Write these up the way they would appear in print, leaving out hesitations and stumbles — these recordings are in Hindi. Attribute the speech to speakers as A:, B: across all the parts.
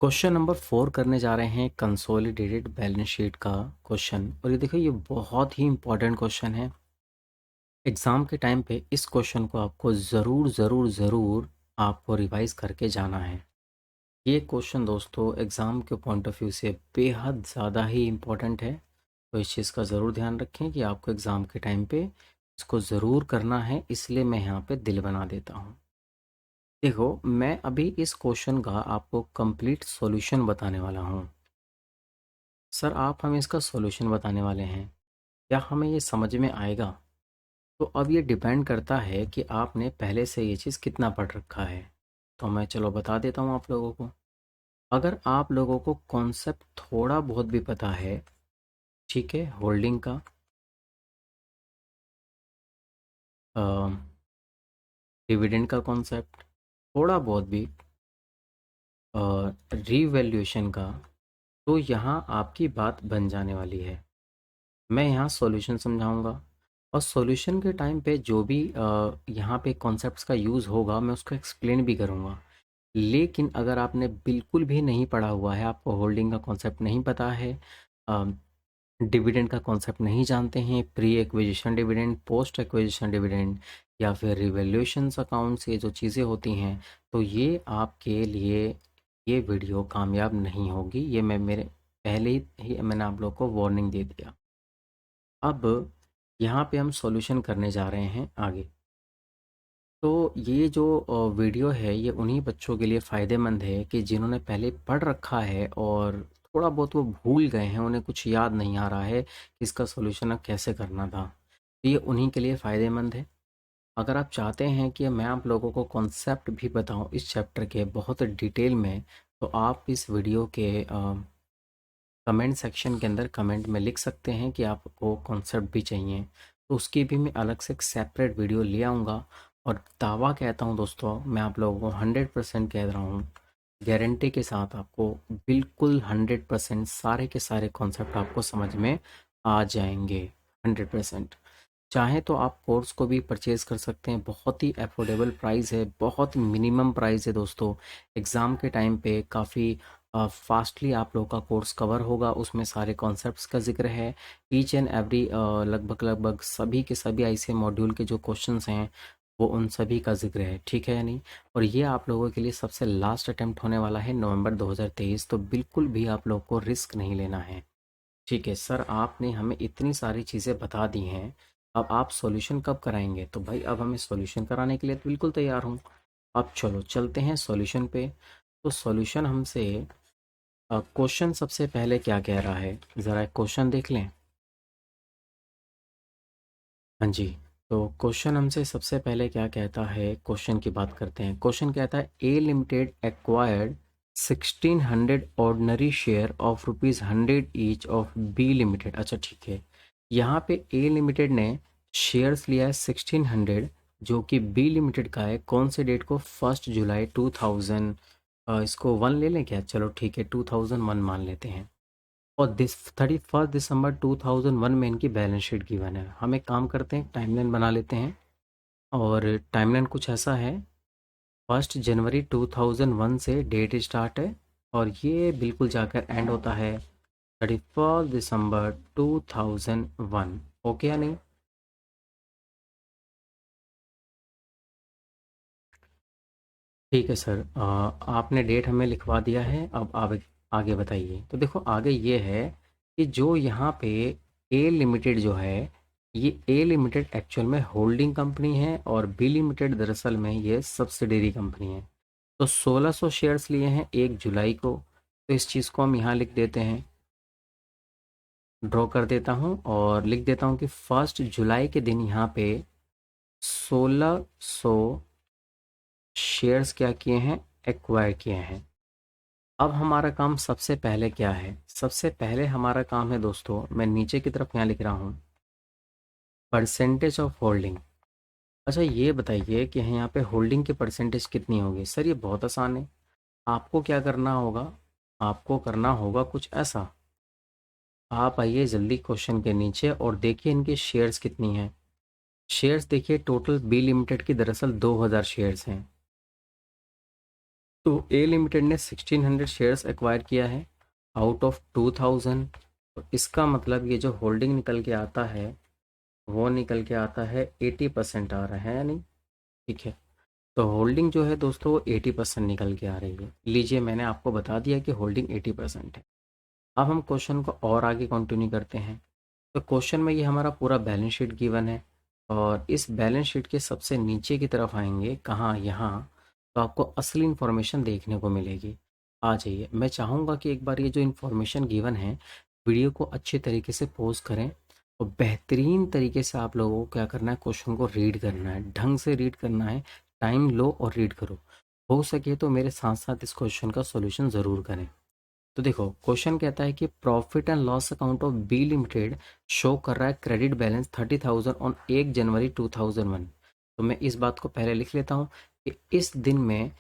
A: क्वेश्चन नंबर 4 करने जा रहे हैं कंसोलिडेटेड बैलेंस शीट का क्वेश्चन। और ये देखो, ये बहुत ही इंपॉर्टेंट क्वेश्चन है। एग्ज़ाम के टाइम पे इस क्वेश्चन को आपको ज़रूर ज़रूर ज़रूर आपको रिवाइज करके जाना है। ये क्वेश्चन दोस्तों एग्ज़ाम के पॉइंट ऑफ व्यू से बेहद ज़्यादा ही इम्पोर्टेंट है। तो इस चीज़ का ज़रूर ध्यान रखें कि आपको एग्ज़ाम के टाइम पे इसको ज़रूर करना है, इसलिए मैं यहाँ पे दिल बना देता हूँ। देखो, मैं अभी इस क्वेश्चन का आपको कंप्लीट सॉल्यूशन बताने वाला हूँ। सर, आप हमें इसका सॉल्यूशन बताने वाले हैं, क्या हमें ये समझ में आएगा? तो अब ये डिपेंड करता है कि आपने पहले से ये चीज़ कितना पढ़ रखा है। तो मैं चलो बता देता हूँ आप लोगों को। अगर आप लोगों को कॉन्सेप्ट थोड़ा बहुत भी पता है, ठीक है, होल्डिंग का, डिविडेंड का कॉन्सेप्ट, थोड़ा बहुत भी रीवैल्यूएशन का, तो यहाँ आपकी बात बन जाने वाली है। मैं यहाँ सॉल्यूशन समझाऊंगा, और सॉल्यूशन के टाइम पे जो भी यहाँ पे कॉन्सेप्ट्स का यूज़ होगा मैं उसको एक्सप्लेन भी करूँगा। लेकिन अगर आपने बिल्कुल भी नहीं पढ़ा हुआ है, आपको होल्डिंग का कॉन्सेप्ट नहीं पता है, डिविडेंड का कॉन्सेप्ट नहीं जानते हैं, pre acquisition dividend, post acquisition dividend, या फिर रिवैल्यूएशंस अकाउंट्स, ये जो चीज़ें होती हैं, तो ये आपके लिए ये वीडियो कामयाब नहीं होगी। ये मैं मेरे पहले ही मैंने आप लोग को वार्निंग दे दिया। अब यहाँ पे हम सॉल्यूशन करने जा रहे हैं आगे। तो ये जो वीडियो है ये उन्हीं बच्चों के लिए फ़ायदेमंद है कि जिन्होंने पहले पढ़ रखा है और थोड़ा बहुत वो भूल गए हैं, उन्हें कुछ याद नहीं आ रहा है कि इसका सॉल्यूशन अब कैसे करना था। तो ये उन्हीं के लिए फ़ायदेमंद है। अगर आप चाहते हैं कि मैं आप लोगों को कॉन्सेप्ट भी बताऊं इस चैप्टर के बहुत डिटेल में, तो आप इस वीडियो के कमेंट सेक्शन के अंदर कमेंट में लिख सकते हैं कि आपको कॉन्सेप्ट भी चाहिए। तो उसकी भी मैं अलग से एक सेपरेट वीडियो ले आऊँगा। और दावा कहता हूँ दोस्तों, मैं आप लोगों को 100% कह रहा हूँ, गारंटी के साथ आपको बिल्कुल 100% सारे के सारे कॉन्सेप्ट आपको समझ में आ जाएंगे। 100%। चाहें तो आप कोर्स को भी परचेज़ कर सकते हैं, बहुत ही अफोर्डेबल प्राइस है, बहुत मिनिमम प्राइस है दोस्तों। एग्ज़ाम के टाइम पे काफ़ी फास्टली आप लोगों का कोर्स कवर होगा, उसमें सारे कॉन्सेप्ट्स का ज़िक्र है। ईच एंड एवरी लगभग लगभग सभी के सभी ऐसे मॉड्यूल के जो क्वेश्चंस हैं वो उन सभी का ज़िक्र है, ठीक है या नहीं? और ये आप लोगों के लिए सबसे लास्ट अटेम्प्ट होने वाला है नवंबर 2023, तो बिल्कुल भी आप लोग को रिस्क नहीं लेना है। ठीक है सर, आपने हमें इतनी सारी चीज़ें बता दी हैं, अब आप सॉल्यूशन कब कराएंगे? तो भाई अब हमें सॉल्यूशन कराने के लिए तो बिल्कुल तैयार हूँ। अब चलो चलते हैं सॉल्यूशन पे। तो सॉल्यूशन हमसे क्वेश्चन सबसे पहले क्या कह रहा है, ज़रा एक क्वेश्चन देख लें। हाँ जी। तो क्वेश्चन हमसे सबसे पहले क्या कहता है, क्वेश्चन की बात करते हैं। क्वेश्चन कहता है A limited acquired 1600 ordinary share of ₹100 each of B limited. अच्छा ठीक है, यहाँ पे ए लिमिटेड ने शेयर्स लिया है 1600, जो कि बी लिमिटेड का है। कौन से डेट को? 1 जुलाई 2000। इसको 1 ले लें क्या? चलो ठीक है, 2001 मान लेते हैं। और 31 दिसंबर 2001 में इनकी बैलेंस शीट गिवन है। हम एक काम करते हैं, टाइमलाइन बना लेते हैं। और टाइमलाइन कुछ ऐसा है, 1 जनवरी 2001 से डेट स्टार्ट है, और ये बिल्कुल जाकर एंड होता है 31 दिसंबर 2001। ओके या नहीं? ठीक है सर, आपने डेट हमें लिखवा दिया है। अब आप आगे बताइए। तो देखो, आगे ये है कि जो यहाँ पे ए लिमिटेड जो है, ये ए लिमिटेड एक्चुअल में होल्डिंग कंपनी है, और बी लिमिटेड दरअसल में ये सब्सिडरी कंपनी है। तो 1600 शेयर्स लिए हैं 1 जुलाई को। तो इस चीज़ को हम यहाँ लिख देते हैं, ड्रॉ कर देता हूँ और लिख देता हूँ कि 1 जुलाई के दिन यहाँ पे 1600 शेयर्स क्या किए हैं, एक्वायर किए हैं। अब हमारा काम सबसे पहले क्या है? सबसे पहले हमारा काम है दोस्तों, मैं नीचे की तरफ यहाँ लिख रहा हूँ, परसेंटेज ऑफ होल्डिंग। अच्छा ये बताइए कि यहाँ पे होल्डिंग की परसेंटेज कितनी होगी? सर ये बहुत आसान है। आपको क्या करना होगा? आपको करना होगा कुछ ऐसा, आप आइए जल्दी क्वेश्चन के नीचे और देखिए इनके शेयर्स कितनी हैं। शेयर्स देखिए, टोटल बी लिमिटेड की दरअसल 2000 शेयर्स हैं। तो ए लिमिटेड ने 1600 शेयर्स एक्वायर किया है आउट ऑफ 2000। तो इसका मतलब ये जो होल्डिंग निकल के आता है वो निकल के आता है 80% आ रहा है या नहीं। ठीक है, तो होल्डिंग जो है दोस्तों वो 80% निकल के आ रही है। लीजिए मैंने आपको बता दिया कि होल्डिंग 80% है। अब हम क्वेश्चन को और आगे कंटिन्यू करते हैं। तो क्वेश्चन में ये हमारा पूरा बैलेंस शीट गिवन है और इस बैलेंस शीट के सबसे नीचे की तरफ आएंगे, कहाँ, यहाँ, तो आपको असली इन्फॉर्मेशन देखने को मिलेगी। आ जाइए, मैं चाहूँगा कि एक बार ये जो इन्फॉर्मेशन गिवन है वीडियो को अच्छे तरीके से पोज करें और बेहतरीन तरीके से आप लोगों को क्या करना है, क्वेश्चन को रीड करना है, ढंग से रीड करना है। टाइम लो और रीड करो। हो सके तो मेरे साथ साथ इस क्वेश्चन का सॉल्यूशन ज़रूर करें। तो देखो क्वेश्चन कहता है कि profit and loss account of B limited show कर रहा है क्रेडिट बैलेंस 30,000 ऑन 1 जनवरी 2001। तो मैं इस बात को पहले लिख लेता हूँ कि इस दिन में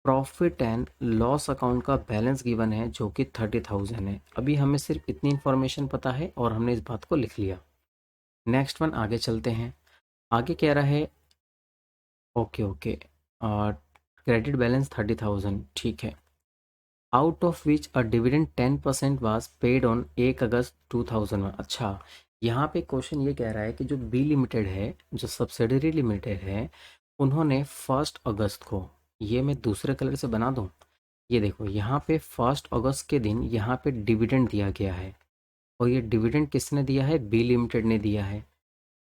A: प्रॉफिट एंड लॉस अकाउंट का बैलेंस गिवन है जो कि 30,000 है। अभी हमें सिर्फ इतनी इन्फॉर्मेशन पता है और हमने इस बात को लिख लिया। नेक्स्ट वन आगे चलते हैं। आगे कह रहा है ओके ओके, क्रेडिट बैलेंस 30,000, ठीक है, out of which a dividend 10% was paid on 1 August 2001। अच्छा, यहाँ पे क्वेश्चन ये कह रहा है कि जो बी लिमिटेड है, जो सब्सिडरी लिमिटेड है, उन्होंने 1 अगस्त को, ये मैं दूसरे कलर से बना दूँ, ये देखो यहाँ पे 1 अगस्त के दिन यहाँ पे डिविडेंड दिया गया है और ये डिविडेंड किसने दिया है, बी लिमिटेड ने दिया है।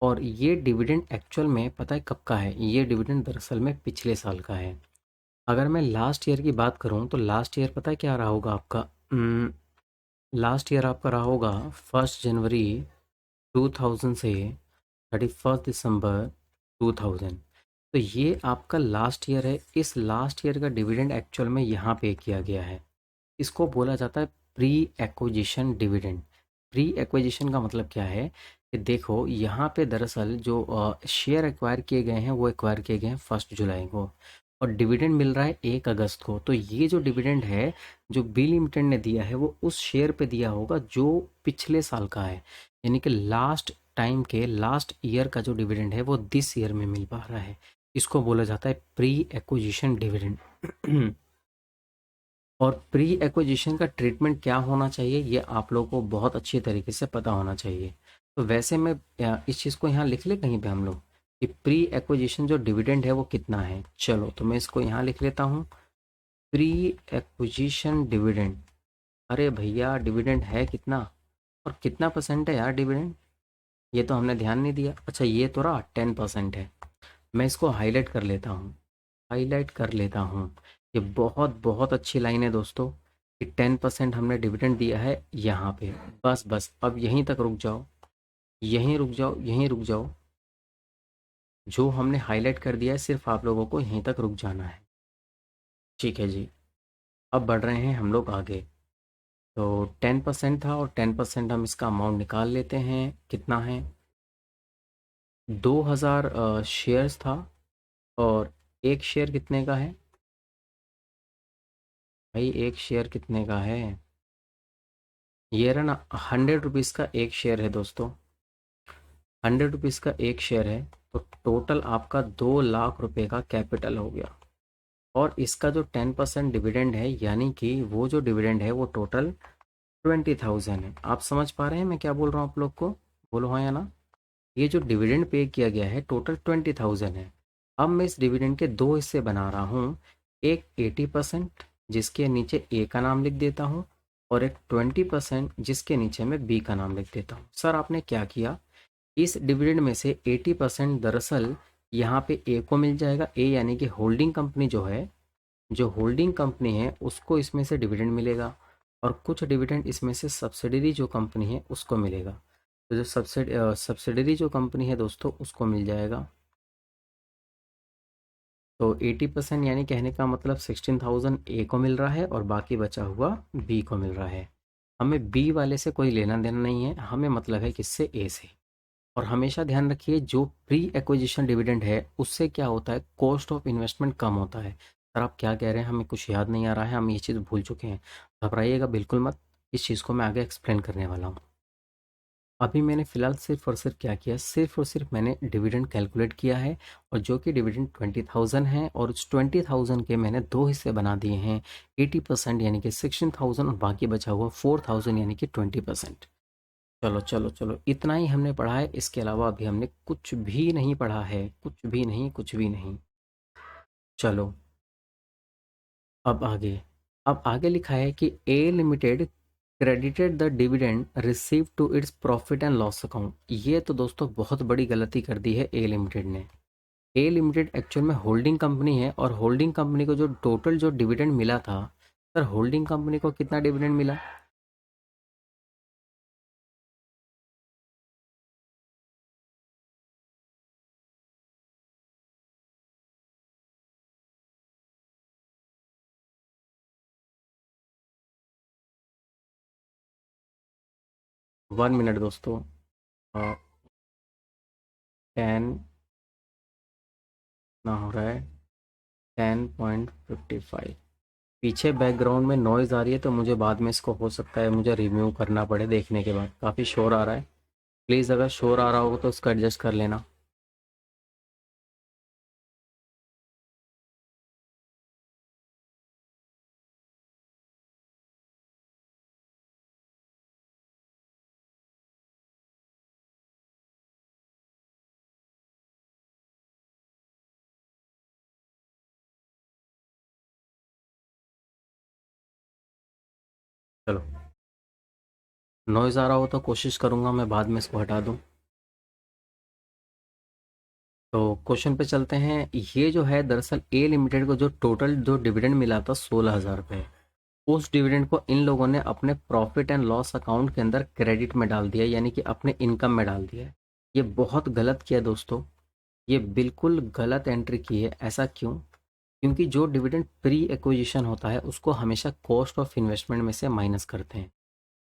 A: और ये डिविडेंड एक्चुअल में पता है कब का है, ये डिविडेंड दरअसल में पिछले साल का है। अगर मैं लास्ट ईयर की बात करूं तो लास्ट ईयर पता है क्या रहा होगा आपका, लास्ट ईयर आपका रहा होगा 1 जनवरी 2000 से 31 दिसंबर 2000। तो ये आपका लास्ट ईयर है। इस लास्ट ईयर का डिविडेंड एक्चुअल में यहाँ पे किया गया है। इसको बोला जाता है pre acquisition dividend. Pre acquisition का मतलब क्या है कि देखो यहाँ पे दरअसल जो शेयर एक्वायर किए गए हैं वो एक्वायर किए गए हैं 1 जुलाई को और डिविडेंड मिल रहा है 1 अगस्त को। तो ये जो डिविडेंड है जो बी लिमिटेड ने दिया है वो उस शेयर पे दिया होगा जो पिछले साल का है, यानी कि लास्ट टाइम के लास्ट ईयर का जो डिविडेंड है वो दिस ईयर में मिल पा रहा है। इसको बोला जाता है प्री एक्विजिशन डिविडेंड। और प्री एक्विजिशन का ट्रीटमेंट क्या होना चाहिए ये आप लोगों को बहुत अच्छी तरीके से पता होना चाहिए। तो वैसे मैं इस चीज़ को यहाँ लिख ले कहीं पे हम लोग कि प्री एक्विजिशन जो डिविडेंड है वो कितना है। चलो तो मैं इसको यहाँ लिख लेता हूँ, प्री एक्विजिशन डिविडेंड। अरे भैया डिविडेंड है कितना और कितना परसेंट है यार डिविडेंड, ये तो हमने ध्यान नहीं दिया। अच्छा ये तो रहा 10% है। मैं इसको हाईलाइट कर लेता हूँ, हाईलाइट कर लेता हूँ। ये बहुत बहुत अच्छी लाइन है दोस्तों कि 10% हमने डिविडेंड दिया है यहाँ पे। बस बस अब यहीं तक रुक जाओ, यहीं रुक जाओ, यहीं रुक जाओ। जो हमने हाईलाइट कर दिया है सिर्फ आप लोगों को यहीं तक रुक जाना है। ठीक है जी, अब बढ़ रहे हैं हम लोग आगे। तो 10% था और 10% हम इसका अमाउंट निकाल लेते हैं, कितना है, 2000 शेयर्स था। और एक शेयर कितने का है भाई, एक शेयर कितने का है, ये रहा ना 100 रुपीज़ का एक शेयर है दोस्तों, 100 रुपीज़ का एक शेयर है। तो टोटल आपका 2 लाख रुपए का कैपिटल हो गया। और इसका जो 10% डिविडेंड है यानी कि वो जो डिविडेंड है वो टोटल 20,000 है। आप समझ पा रहे हैं मैं क्या बोल रहा हूँ आप लोग को, बोलो हाँ या ना। ये जो डिविडेंड पे किया गया है टोटल 20,000 है। अब मैं इस डिविडेंड के दो हिस्से बना रहा हूँ, एक 80% जिसके नीचे ए का नाम लिख देता हूँ और एक 20% जिसके नीचे मैं बी का नाम लिख देता हूँ। सर आपने क्या किया, इस डिविडेंड में से 80% दरअसल यहाँ पे ए को मिल जाएगा, ए यानी कि होल्डिंग कंपनी जो है, जो होल्डिंग कंपनी है उसको इसमें से डिविडेंड मिलेगा और कुछ डिविडेंड इसमें से सब्सिडरी जो कंपनी है उसको मिलेगा। तो जो सब्सिडरी जो कंपनी है दोस्तों उसको मिल जाएगा। तो 80% यानी कहने का मतलब 16,000 ए को मिल रहा है और बाकी बचा हुआ बी को मिल रहा है। हमें बी वाले से कोई लेना देना नहीं है, हमें मतलब है किससे, ए से। और हमेशा ध्यान रखिए जो प्री एक्विजिशन डिविडेंड है उससे क्या होता है, कॉस्ट ऑफ इन्वेस्टमेंट कम होता है। सर आप क्या कह रहे हैं, हमें कुछ याद नहीं आ रहा है, हम ये चीज़ भूल चुके हैं। घबराइएगा बिल्कुल मत, इस चीज़ को मैं आगे एक्सप्लेन करने वाला हूँ। अभी मैंने फ़िलहाल सिर्फ़ और सिर्फ़ क्या किया, सिर्फ़ और सिर्फ़ मैंने डिविडेंड कैलकुलेट किया है और जो कि डिविडेंड 20,000 है और उस 20,000 के मैंने 2 हिस्से बना दिए हैं। 80% यानी कि 16,000 और बाकी बचा हुआ 4,000 यानी कि 20%। चलो, चलो, चलो, इतना ही हमने पढ़ा है, इसके अलावा अभी हमने कुछ भी नहीं पढ़ा है, कुछ भी नहीं, कुछ भी नहीं। चलो, अब आगे लिखा है कि a limited credited the dividend receive to its profit and loss account. ये तो दोस्तों बहुत बड़ी गलती कर दी है ए लिमिटेड ने। ए लिमिटेड एक्चुअल में होल्डिंग कंपनी है और होल्डिंग कंपनी को जो टोटल जो डिविडेंड मिला था, सर होल्डिंग कंपनी को कितना डिविडेंड मिला? 1 मिनट दोस्तों। 10 ना हो रहा है, 10.55। पीछे बैकग्राउंड में नॉइज़ आ रही है तो मुझे बाद में इसको हो सकता है मुझे रिम्यूव करना पड़े देखने के बाद, काफ़ी शोर आ रहा है। प्लीज़ अगर शोर आ रहा होगा तो उसको एडजस्ट कर लेना। चलो, नॉइज़ आ रहा हो तो कोशिश करूँगा मैं बाद में इसको हटा दूँ। तो क्वेश्चन पे चलते हैं। ये जो है दरअसल ए लिमिटेड को जो टोटल जो डिविडेंड मिला था 16,000 रुपये, उस डिविडेंड को इन लोगों ने अपने प्रॉफिट एंड लॉस अकाउंट के अंदर क्रेडिट में डाल दिया, यानी कि अपने इनकम में डाल दिया है। ये बहुत गलत किया दोस्तों, ये बिल्कुल गलत एंट्री की है। ऐसा क्यों? क्योंकि जो डिविडेंड प्री एक्विजिशन होता है उसको हमेशा कॉस्ट ऑफ इन्वेस्टमेंट में से माइनस करते हैं।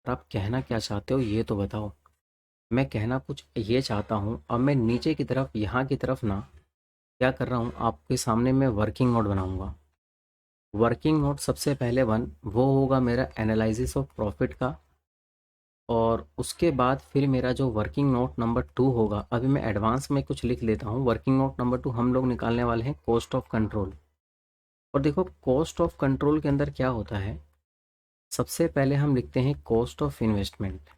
A: और आप कहना क्या चाहते हो ये तो बताओ। मैं कहना कुछ ये चाहता हूँ। अब मैं नीचे की तरफ यहाँ की तरफ ना क्या कर रहा हूँ, आपके सामने मैं वर्किंग नोट बनाऊंगा। वर्किंग नोट सबसे पहले वो होगा मेरा एनालिसिस ऑफ प्रॉफिट का। और उसके बाद फिर मेरा जो वर्किंग नोट नंबर 2 होगा, अभी मैं एडवांस में कुछ लिख लेता हूँ। वर्किंग नोट नंबर 2 हम लोग निकालने वाले हैं कॉस्ट ऑफ कंट्रोल। और देखो कॉस्ट ऑफ कंट्रोल के अंदर क्या होता है, सबसे पहले हम लिखते हैं cost of investment.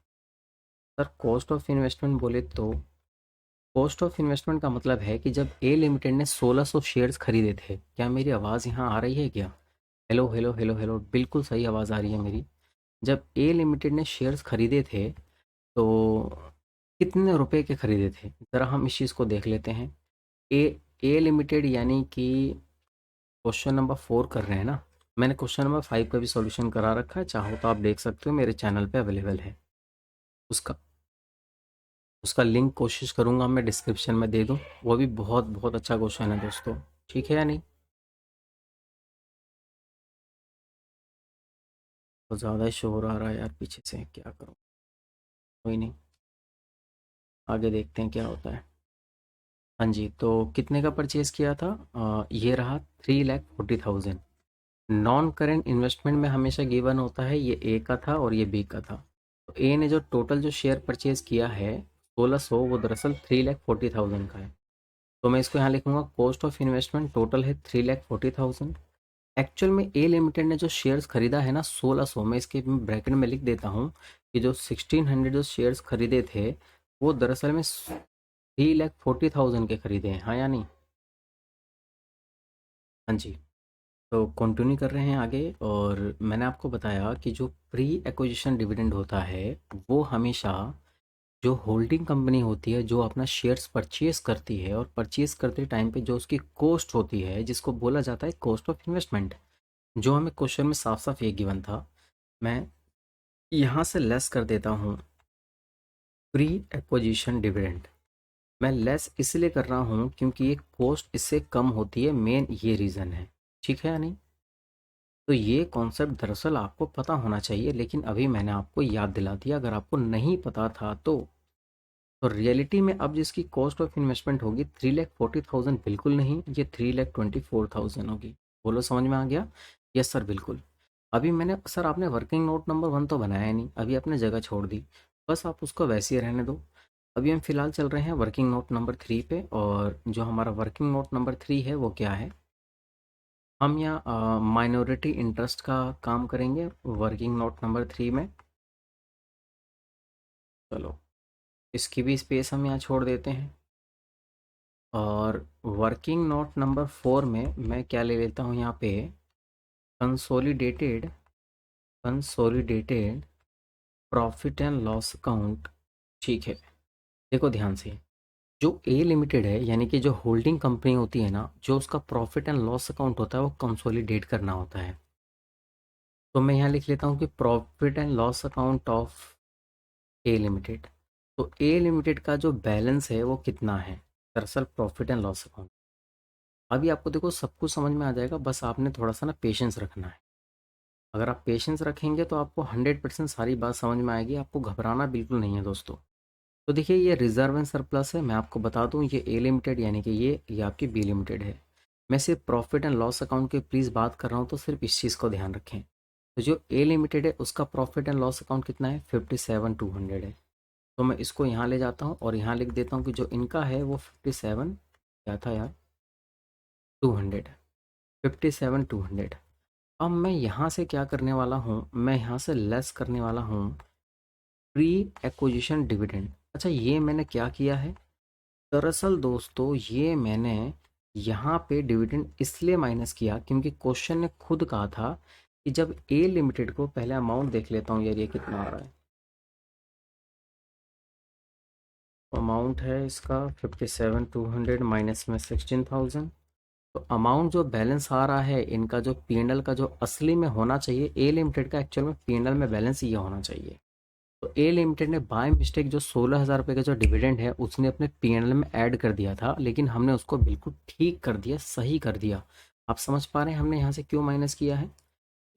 A: Sir cost of investment बोले तो कॉस्ट ऑफ इन्वेस्टमेंट का मतलब है कि जब ए लिमिटेड ने 1600 शेयर्स खरीदे थे, क्या मेरी आवाज़ यहाँ आ रही है क्या? हेलो, हेलो, हेलो, हेलो, बिल्कुल सही आवाज़ आ रही है मेरी। जब ए लिमिटेड ने शेयर्स खरीदे थे तो कितने रुपए के खरीदे थे, ज़रा हम इस चीज़ को देख लेते हैं। ए ए लिमिटेड यानी कि क्वेश्चन नंबर 4 कर रहे हैं ना। मैंने क्वेश्चन नंबर 5 का भी सॉल्यूशन करा रखा है, चाहो तो आप देख सकते हो, मेरे चैनल पे अवेलेबल है। उसका उसका लिंक कोशिश करूँगा मैं डिस्क्रिप्शन में दे दूँ। वो भी बहुत बहुत अच्छा क्वेश्चन है दोस्तों। ठीक है या नहीं? तो ज़्यादा ही शोर आ रहा है यार पीछे से, क्या करूँ। कोई नहीं, आगे देखते हैं क्या होता है। हाँ जी, तो कितने का परचेज़ किया था? ये रहा 3,40,000। नॉन करेंट इन्वेस्टमेंट में हमेशा गिवन होता है, ये ए का था और ये बी का था। तो ए ने जो टोटल जो शेयर परचेज किया है 1600, वो दरअसल 3,40,000 का है। तो मैं इसको यहाँ लिखूंगा कॉस्ट ऑफ इन्वेस्टमेंट टोटल है 3,40,000। एक्चुअल में ए लिमिटेड ने जो शेयर्स खरीदा है ना 1600, में इसके ब्रैकेट में लिख देता हूँ कि जो 1600 जो शेयर्स खरीदे थे वो दरअसल में 3,40,000 के खरीदे हैं, हाँ या नहीं? हाँ जी। तो कंटिन्यू कर रहे हैं आगे। और मैंने आपको बताया कि जो प्री एक्विजिशन डिविडेंड होता है वो हमेशा जो होल्डिंग कंपनी होती है जो अपना शेयर्स परचेज करती है और परचेज करते टाइम पे जो उसकी कॉस्ट होती है जिसको बोला जाता है कॉस्ट ऑफ इन्वेस्टमेंट, जो हमें क्वेश्चन में साफ साफ ये गिवन था, मैं यहाँ से लेस कर देता हूँ प्री एक्विजिशन डिविडेंड। मैं लेस इसलिए कर रहा हूँ क्योंकि ये कॉस्ट इससे कम होती है, मेन ये रीज़न है। ठीक है या नहीं? तो ये कॉन्सेप्ट दरअसल आपको पता होना चाहिए, लेकिन अभी मैंने आपको याद दिला दिया। अगर आपको नहीं पता था तो रियलिटी में अब जिसकी कॉस्ट ऑफ इन्वेस्टमेंट होगी 3,40,000 बिल्कुल नहीं, ये 3,24,000 होगी। बोलो समझ में आ गया? यस सर बिल्कुल। अभी मैंने सर आपने वर्किंग नोट नंबर 1 तो बनाया नहीं, अभी आपने जगह छोड़ दी। बस आप उसको वैसे ही रहने दो। अभी हम फिलहाल चल रहे हैं वर्किंग नोट नंबर 3 पे, और जो हमारा वर्किंग नोट नंबर 3 है वो क्या है, हम यहाँ माइनॉरिटी इंटरेस्ट का काम करेंगे वर्किंग नोट नंबर 3 में। चलो, इसकी भी स्पेस हम यहाँ छोड़ देते हैं। और वर्किंग नोट नंबर 4 में मैं क्या ले लेता हूँ यहाँ पे, consolidated consolidated profit and loss account. ठीक है, देखो ध्यान से, जो ए लिमिटेड है यानी कि जो होल्डिंग कंपनी होती है ना, जो उसका प्रॉफिट एंड लॉस अकाउंट होता है वो कंसोलिडेट करना होता है। तो मैं यहाँ लिख लेता हूँ कि profit and loss account of A limited. तो ए लिमिटेड का जो बैलेंस है वो कितना है, दरअसल प्रॉफिट एंड लॉस अकाउंट। अभी आपको देखो सब कुछ समझ में आ जाएगा, बस आपने थोड़ा सा ना पेशेंस रखना है। अगर आप पेशेंस रखेंगे तो आपको 100% सारी बात समझ में आएगी, आपको घबराना बिल्कुल नहीं है दोस्तों। तो देखिए, ये रिजर्व एंड सरप्लस है, मैं आपको बता दूं, ये ए लिमिटेड यानी कि ये आपकी बी लिमिटेड है। मैं सिर्फ प्रॉफिट एंड लॉस अकाउंट की प्लीज़ बात कर रहा हूँ, तो सिर्फ इस चीज़ को ध्यान रखें। तो जो ए लिमिटेड है उसका प्रॉफिट एंड लॉस अकाउंट कितना है, 57,200 है। तो मैं इसको यहाँ ले जाता हूँ और यहाँ लिख देता हूँ कि जो इनका है वो 57, क्या था यार, 200, 57,200। अब मैं यहाँ से क्या करने वाला हूँ, मैं यहाँ से लेस करने वाला हूँ प्री एक्विजिशन डिविडेंड। अच्छा, ये मैंने क्या किया है, दरअसल दोस्तों ये मैंने यहाँ पे डिविडेंड इसलिए माइनस किया क्योंकि क्वेश्चन ने खुद कहा था कि जब ए लिमिटेड को, पहले अमाउंट देख लेता हूँ यार ये कितना आ रहा है। अमाउंट है इसका 57,200 माइनस में 16,000। तो अमाउंट जो बैलेंस आ रहा है इनका, जो पीएनएल का जो असली में होना चाहिए ए लिमिटेड का, एक्चुअल में पीएनएल में बैलेंस ये होना चाहिए। तो ए लिमिटेड ने बाय मिस्टेक जो 16,000 रुपये का जो डिविडेंड है उसने अपने पीएनएल में ऐड कर दिया था, लेकिन हमने उसको बिल्कुल ठीक कर दिया, सही कर दिया। आप समझ पा रहे हैं हमने यहाँ से क्यों माइनस किया है।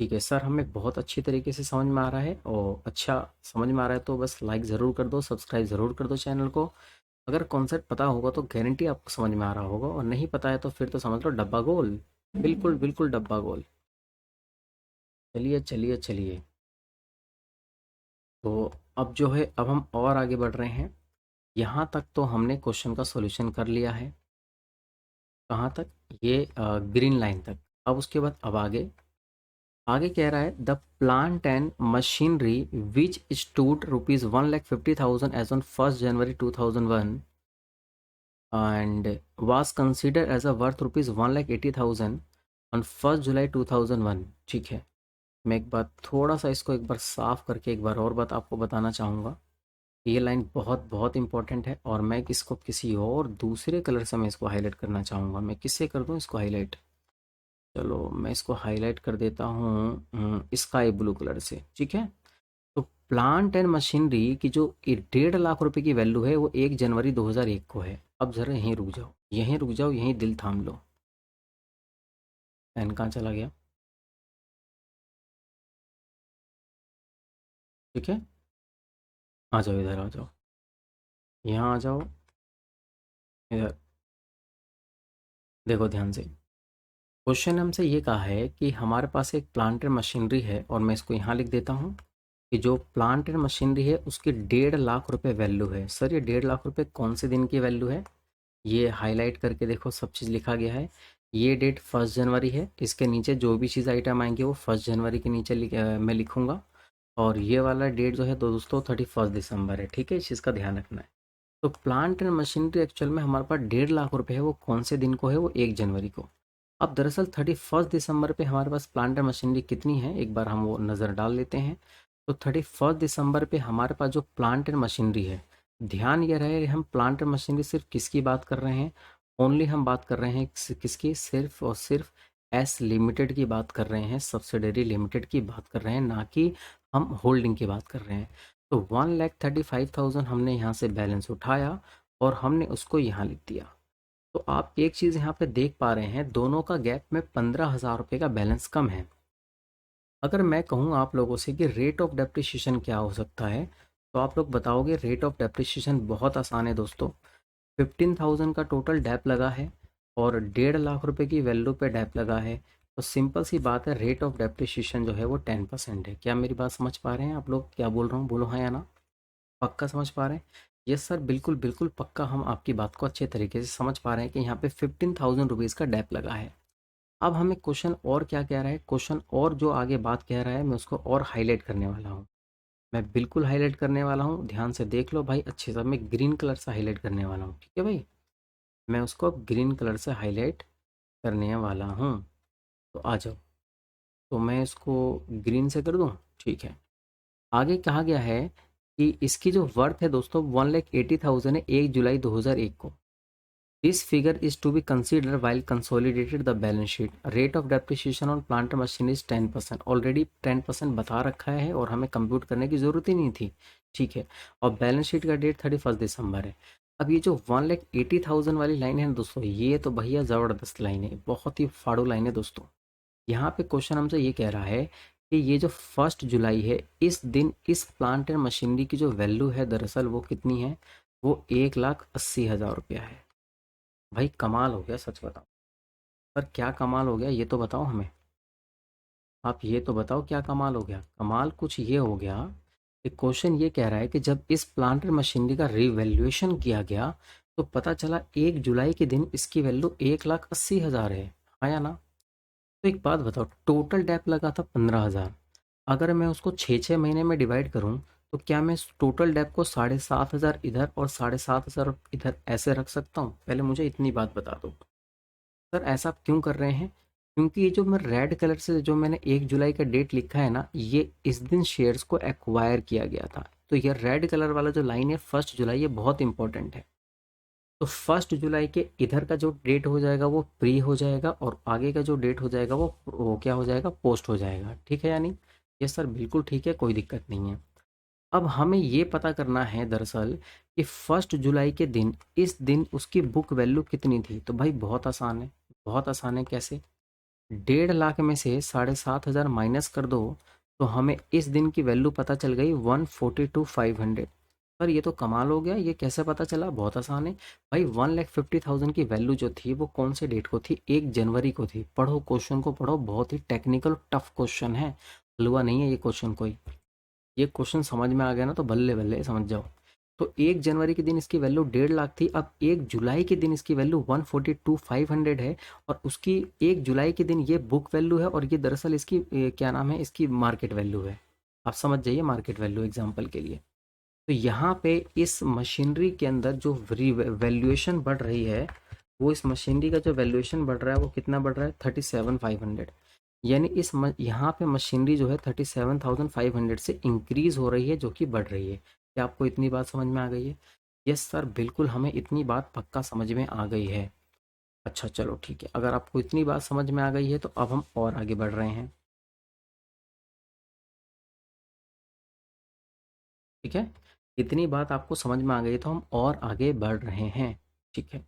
A: ठीक है सर, हमें बहुत अच्छी तरीके से समझ में आ रहा है, और अच्छा समझ में आ रहा है तो बस लाइक ज़रूर कर दो, सब्सक्राइब ज़रूर कर दो चैनल को। अगर कॉन्सेप्ट पता होगा तो गारंटी आपको समझ में आ रहा होगा, और नहीं पता है तो फिर तो समझ लो डब्बा गोल, बिल्कुल बिल्कुल डब्बा गोल। चलिए चलिए चलिए, तो अब जो है, अब हम और आगे बढ़ रहे हैं। यहाँ तक तो हमने क्वेश्चन का सॉल्यूशन कर लिया है, कहाँ तक, ये ग्रीन लाइन तक। अब उसके बाद अब आगे आगे कह रहा है, the plant and machinery which stood ₹1,50,000 as on 1 January 2001 and was considered as a worth ₹1,80,000 on 1 जुलाई 2001। ठीक है, मैं एक बार थोड़ा सा इसको एक बार साफ करके एक बार और बात आपको बताना चाहूँगा। ये लाइन बहुत बहुत इंपॉर्टेंट है, और मैं इसको किसी और दूसरे कलर से मैं इसको हाईलाइट करना चाहूँगा। मैं किससे कर दूँ इसको हाईलाइट, चलो मैं इसको हाईलाइट कर देता हूँ स्काई ब्लू कलर से। ठीक है, तो प्लांट एंड मशीनरी की जो 1.5 लाख रुपए की वैल्यू है वो 1 जनवरी 2001 को है। अब जरा यहीं रुक जाओ, यहीं रुक जाओ, यहीं दिल थाम लो। पेन कहाँ चला गया, ठीक है, आ जाओ इधर, आ जाओ, यहाँ आ जाओ, इधर देखो ध्यान से। क्वेश्चन ने हमसे ये कहा है कि हमारे पास एक प्लांट एंड मशीनरी है, और मैं इसको यहाँ लिख देता हूँ कि जो प्लांट एंड मशीनरी है उसकी 1.5 लाख रुपए वैल्यू है। सर ये 1.5 लाख रुपए कौन से दिन की वैल्यू है, ये हाईलाइट करके देखो, सब चीज़ लिखा गया है। ये डेट 1 जनवरी है, इसके नीचे जो भी चीज़ आइटम आएंगे वो 1 जनवरी के नीचे मैं लिखूंगा। और ये वाला डेट जो है तो दोस्तों 31 दिसंबर है। ठीक है, इस चीज़ का ध्यान रखना है। तो प्लांट एंड मशीनरी एक्चुअल में हमारे पास 1.5 लाख रुपए है, वो कौन से दिन को है, वो 1 जनवरी को। अब दरअसल 31 दिसंबर पे हमारे पास प्लांट एंड मशीनरी कितनी है, एक बार हम वो नज़र डाल लेते हैं। तो 31 दिसंबर पे हमारे पास जो प्लांट एंड मशीनरी है, ध्यान ये रहे हम प्लांट एंड मशीनरी सिर्फ किसकी बात कर रहे हैं, ओनली हम बात कर रहे हैं किसकी, सिर्फ और सिर्फ एस लिमिटेड की बात कर रहे हैं, सब्सिडरी लिमिटेड की बात कर रहे हैं, ना कि हम होल्डिंग की बात कर रहे हैं। तो 1,35,000 हमने यहाँ से बैलेंस उठाया और हमने उसको यहाँ लिख दिया। तो आप एक चीज़ यहाँ पे देख पा रहे हैं, दोनों का गैप में 15,000 रुपये का बैलेंस कम है। अगर मैं कहूँ आप लोगों से कि रेट ऑफ डेप्रिसिएशन क्या हो सकता है, तो आप लोग बताओगे रेट ऑफ डेप्रिसिएशन बहुत आसान है दोस्तों। 15,000 का टोटल डैप लगा है और 1.5 लाख रुपए की वैल्यू पे डैप लगा है, तो सिंपल सी बात है, रेट ऑफ डेप्रिसिएशन जो है वो 10% है। क्या मेरी बात समझ पा रहे हैं आप लोग, क्या बोल रहा हूँ, बोलो हाँ या ना। पक्का समझ पा रहे हैं? यस सर, बिल्कुल बिल्कुल पक्का हम आपकी बात को अच्छे तरीके से समझ पा रहे हैं कि यहाँ पे 15,000 रुपीज़ का डैप लगा है। अब हमें क्वेश्चन और क्या कह रहा है, क्वेश्चन और जो आगे बात कह रहा है मैं उसको और हाईलाइट करने वाला हूँ। मैं बिल्कुल हाईलाइट करने वाला हूँ, ध्यान से देख लो भाई अच्छे से। मैं ग्रीन कलर से हाईलाइट करने वाला हूँ, ठीक है भाई। मैं उसको ग्रीन कलर से हाईलाइट करने वाला हूँ। तो आ जाओ, तो मैं इसको ग्रीन से कर दूँ, ठीक है। आगे कहा गया है कि इसकी जो वर्थ है दोस्तों 1,80,000 है 1 जुलाई 2001 को। This figure is to be consider while consolidated the balance sheet. Rate of depreciation on plant machine is 10%। Already 10% बता रखा है और हमें कंप्यूट करने की जरूरत ही नहीं थी, ठीक है। और बैलेंस शीट का डेट 31 दिसंबर है। अब ये जो 1,80,000 वाली लाइन है ना दोस्तों, ये तो भैया ज़बरदस्त लाइन है, बहुत ही फाड़ू लाइन है दोस्तों। यहाँ पे क्वेश्चन हमसे ये कह रहा है कि ये जो 1 जुलाई है, इस दिन इस प्लांट एंड मशीनरी की जो वैल्यू है दरअसल वो कितनी है, वो 1,80,000 रुपया है। भाई कमाल हो गया, सच बताओ। पर क्या कमाल हो गया ये तो बताओ हमें। आप ये तो बताओ क्या कमाल हो गया। कमाल कुछ ये हो गया कि क्वेश्चन ये कह रहा है कि जब इस प्लांट एंड मशीनरी का रिवैल्यूएशन किया गया तो पता चला 1 जुलाई के दिन इसकी वैल्यू 1,80,000 है। हाँ या ना? तो एक बात बताओ, टोटल डेप लगा था 15,000। अगर मैं उसको 6-6 महीने में डिवाइड करूं तो क्या मैं इस टोटल डेप को 7,500 इधर और 7,500 इधर ऐसे रख सकता हूं? पहले मुझे इतनी बात बता दो। सर ऐसा आप क्यों कर रहे हैं? क्योंकि ये जो मैं रेड कलर से जो मैंने 1 जुलाई का डेट लिखा है ना, ये इस दिन शेयर्स को एक्वायर किया गया था। तो ये रेड कलर वाला जो लाइन है 1 जुलाई, ये बहुत इंपॉर्टेंट है। तो 1 जुलाई के इधर का जो डेट हो जाएगा वो प्री हो जाएगा और आगे का जो डेट हो जाएगा वो क्या हो जाएगा, पोस्ट हो जाएगा, ठीक है या नहीं? ये सर बिल्कुल ठीक है, कोई दिक्कत नहीं है। अब हमें ये पता करना है दरअसल कि 1 जुलाई के दिन इस दिन उसकी बुक वैल्यू कितनी थी। तो भाई बहुत आसान है, बहुत आसान है। कैसे? 1,50,000 में से 7,500 माइनस कर दो तो हमें इस दिन की वैल्यू पता चल गई 142,500। पर ये तो कमाल हो गया, ये कैसे पता चला? बहुत आसान है भाई। 1,50,000 की वैल्यू जो थी वो कौन से डेट को थी? 1 जनवरी को थी। पढ़ो क्वेश्चन को पढ़ो, बहुत ही टेक्निकल टफ क्वेश्चन है, हलवा नहीं है ये क्वेश्चन कोई। ये क्वेश्चन समझ में आ गया ना तो बल्ले बल्ले समझ जाओ। तो 1 जनवरी के दिन इसकी वैल्यू 1,50,000 थी। अब 1 जुलाई के दिन इसकी वैल्यू 142,500 है। और उसकी 1 जुलाई के दिन ये बुक वैल्यू है और ये दरअसल इसकी क्या नाम है, इसकी मार्केट वैल्यू है। आप समझ जाइए मार्केट वैल्यू एग्जाम्पल के लिए। तो यहाँ पे इस मशीनरी के अंदर जो वैल्यूएशन बढ़ रही है, वो इस मशीनरी का जो वैल्यूएशन बढ़ रहा है वो कितना बढ़ रहा है? 37,500। यानी यहाँ पे मशीनरी जो है 37,500 से इंक्रीज हो रही है, जो कि बढ़ रही है। क्या आपको इतनी बात समझ में आ गई है? यस सर, बिल्कुल हमें इतनी बात पक्का समझ में आ गई है। अच्छा चलो ठीक है, अगर आपको इतनी बात समझ में आ गई है तो अब हम और आगे बढ़ रहे हैं, ठीक है। इतनी बात आपको समझ में आ गई है तो हम और आगे बढ़ रहे हैं, ठीक है।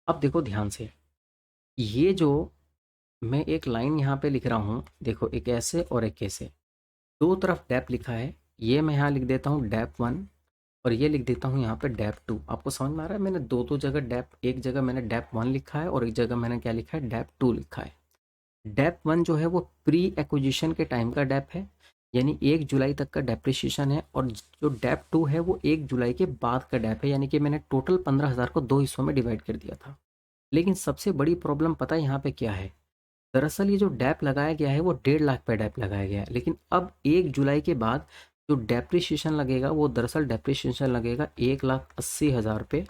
A: अब देखो ध्यान से, ये जो मैं एक लाइन यहाँ पे लिख रहा हूँ, देखो एक ऐसे और एक ऐसे, दो तरफ डैप लिखा है। ये मैं यहाँ लिख देता हूँ डैप 1 और ये लिख देता हूँ यहाँ पे डैप 2। आपको समझ में आ रहा है? मैंने दो दो जगह डैप, एक जगह मैंने डैप 1 लिखा है और एक जगह मैंने क्या लिखा है, डैप 2 लिखा है। डैप 1 जो है वो प्री एक्विजिशन के टाइम का डैप है, यानी 1 जुलाई तक का डेप्रिसिएशन है। और जो डैप 2 है वो 1 जुलाई के बाद का डैप है, यानी कि मैंने टोटल 15,000 को दो हिस्सों में डिवाइड कर दिया था। लेकिन सबसे बड़ी प्रॉब्लम पता है यहाँ पे क्या है? दरअसल ये जो डैप लगाया गया है वो 1,50,000 पे डैप लगाया गया है, लेकिन अब 1 जुलाई के बाद जो डेप्रिसिएशन लगेगा वो दरअसल डेप्रिसिएशन लगेगा 1,80,000 पे।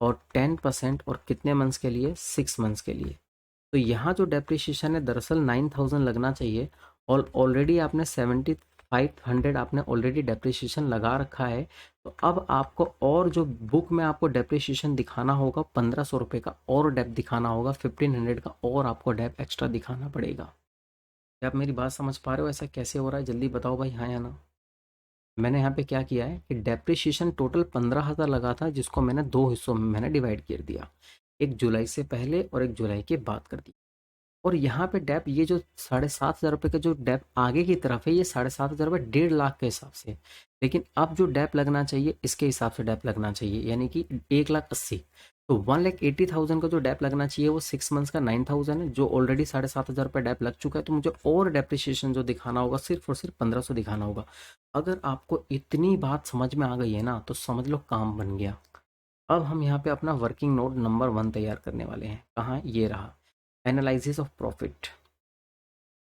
A: और 10% और कितने मंथ्स के लिए? 6 मंथ्स के लिए। तो यहाँ जो डेप्रिसिएशन है दरअसल 9,000 लगना चाहिए और ऑलरेडी आपने 7,500 आपने ऑलरेडी डेप्रिसिएशन लगा रखा है। तो अब आपको और जो बुक में आपको डेप्रिसिएशन दिखाना होगा 1,500 रुपये का और डेप दिखाना होगा, 1,500 का और आपको डेप एक्स्ट्रा दिखाना पड़ेगा। क्या आप मेरी बात समझ पा रहे हो? ऐसा कैसे हो रहा है जल्दी बताओ भाई, हाँ या ना? मैंने यहाँ पे क्या किया है कि डेप्रिसिएशन टोटल 15,000 लगा था, जिसको मैंने दो हिस्सों में मैंने डिवाइड कर दिया, 1 जुलाई से पहले और 1 जुलाई के बाद कर दिया। और यहाँ पे डेप, ये जो 7,500 रुपये का जो डेप आगे की तरफ है, ये 7,500 रुपये 1,50,000 के हिसाब से। लेकिन अब जो डेप लगना चाहिए इसके हिसाब से डेप लगना चाहिए, यानी कि 1,80,000। तो 1,80,000 का जो डेप लगना चाहिए वो 6 मंथ्स का 9,000 है, जो ऑलरेडी 7,500 रुपये डेप लग चुका है। तो मुझे और डेप्रिसिएशन जो दिखाना होगा सिर्फ और सिर्फ 1,500 दिखाना होगा। अगर आपको इतनी बात समझ में आ गई है ना, तो समझ लो काम बन गया। अब हम यहाँ पे अपना वर्किंग नोट नंबर 1 तैयार करने वाले हैं। कहाँ? ये रहा, एनालिसिस ऑफ प्रॉफिट।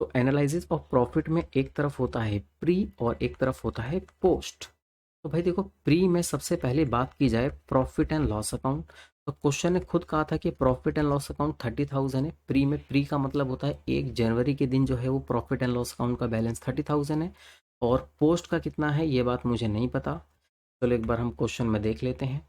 A: तो एनालिसिस ऑफ प्रॉफिट में एक तरफ होता है प्री और एक तरफ होता है पोस्ट। तो भाई देखो, प्री में सबसे पहले बात की जाए प्रॉफिट एंड लॉस अकाउंट। तो क्वेश्चन ने खुद कहा था कि प्रॉफिट एंड लॉस अकाउंट 30,000 है। प्री में, प्री का मतलब होता है 1 जनवरी के दिन जो है वो प्रॉफिट एंड लॉस अकाउंट का बैलेंस 30,000 है। और पोस्ट का कितना है ये बात मुझे नहीं पता। चलो एक बार हम क्वेश्चन में देख लेते हैं।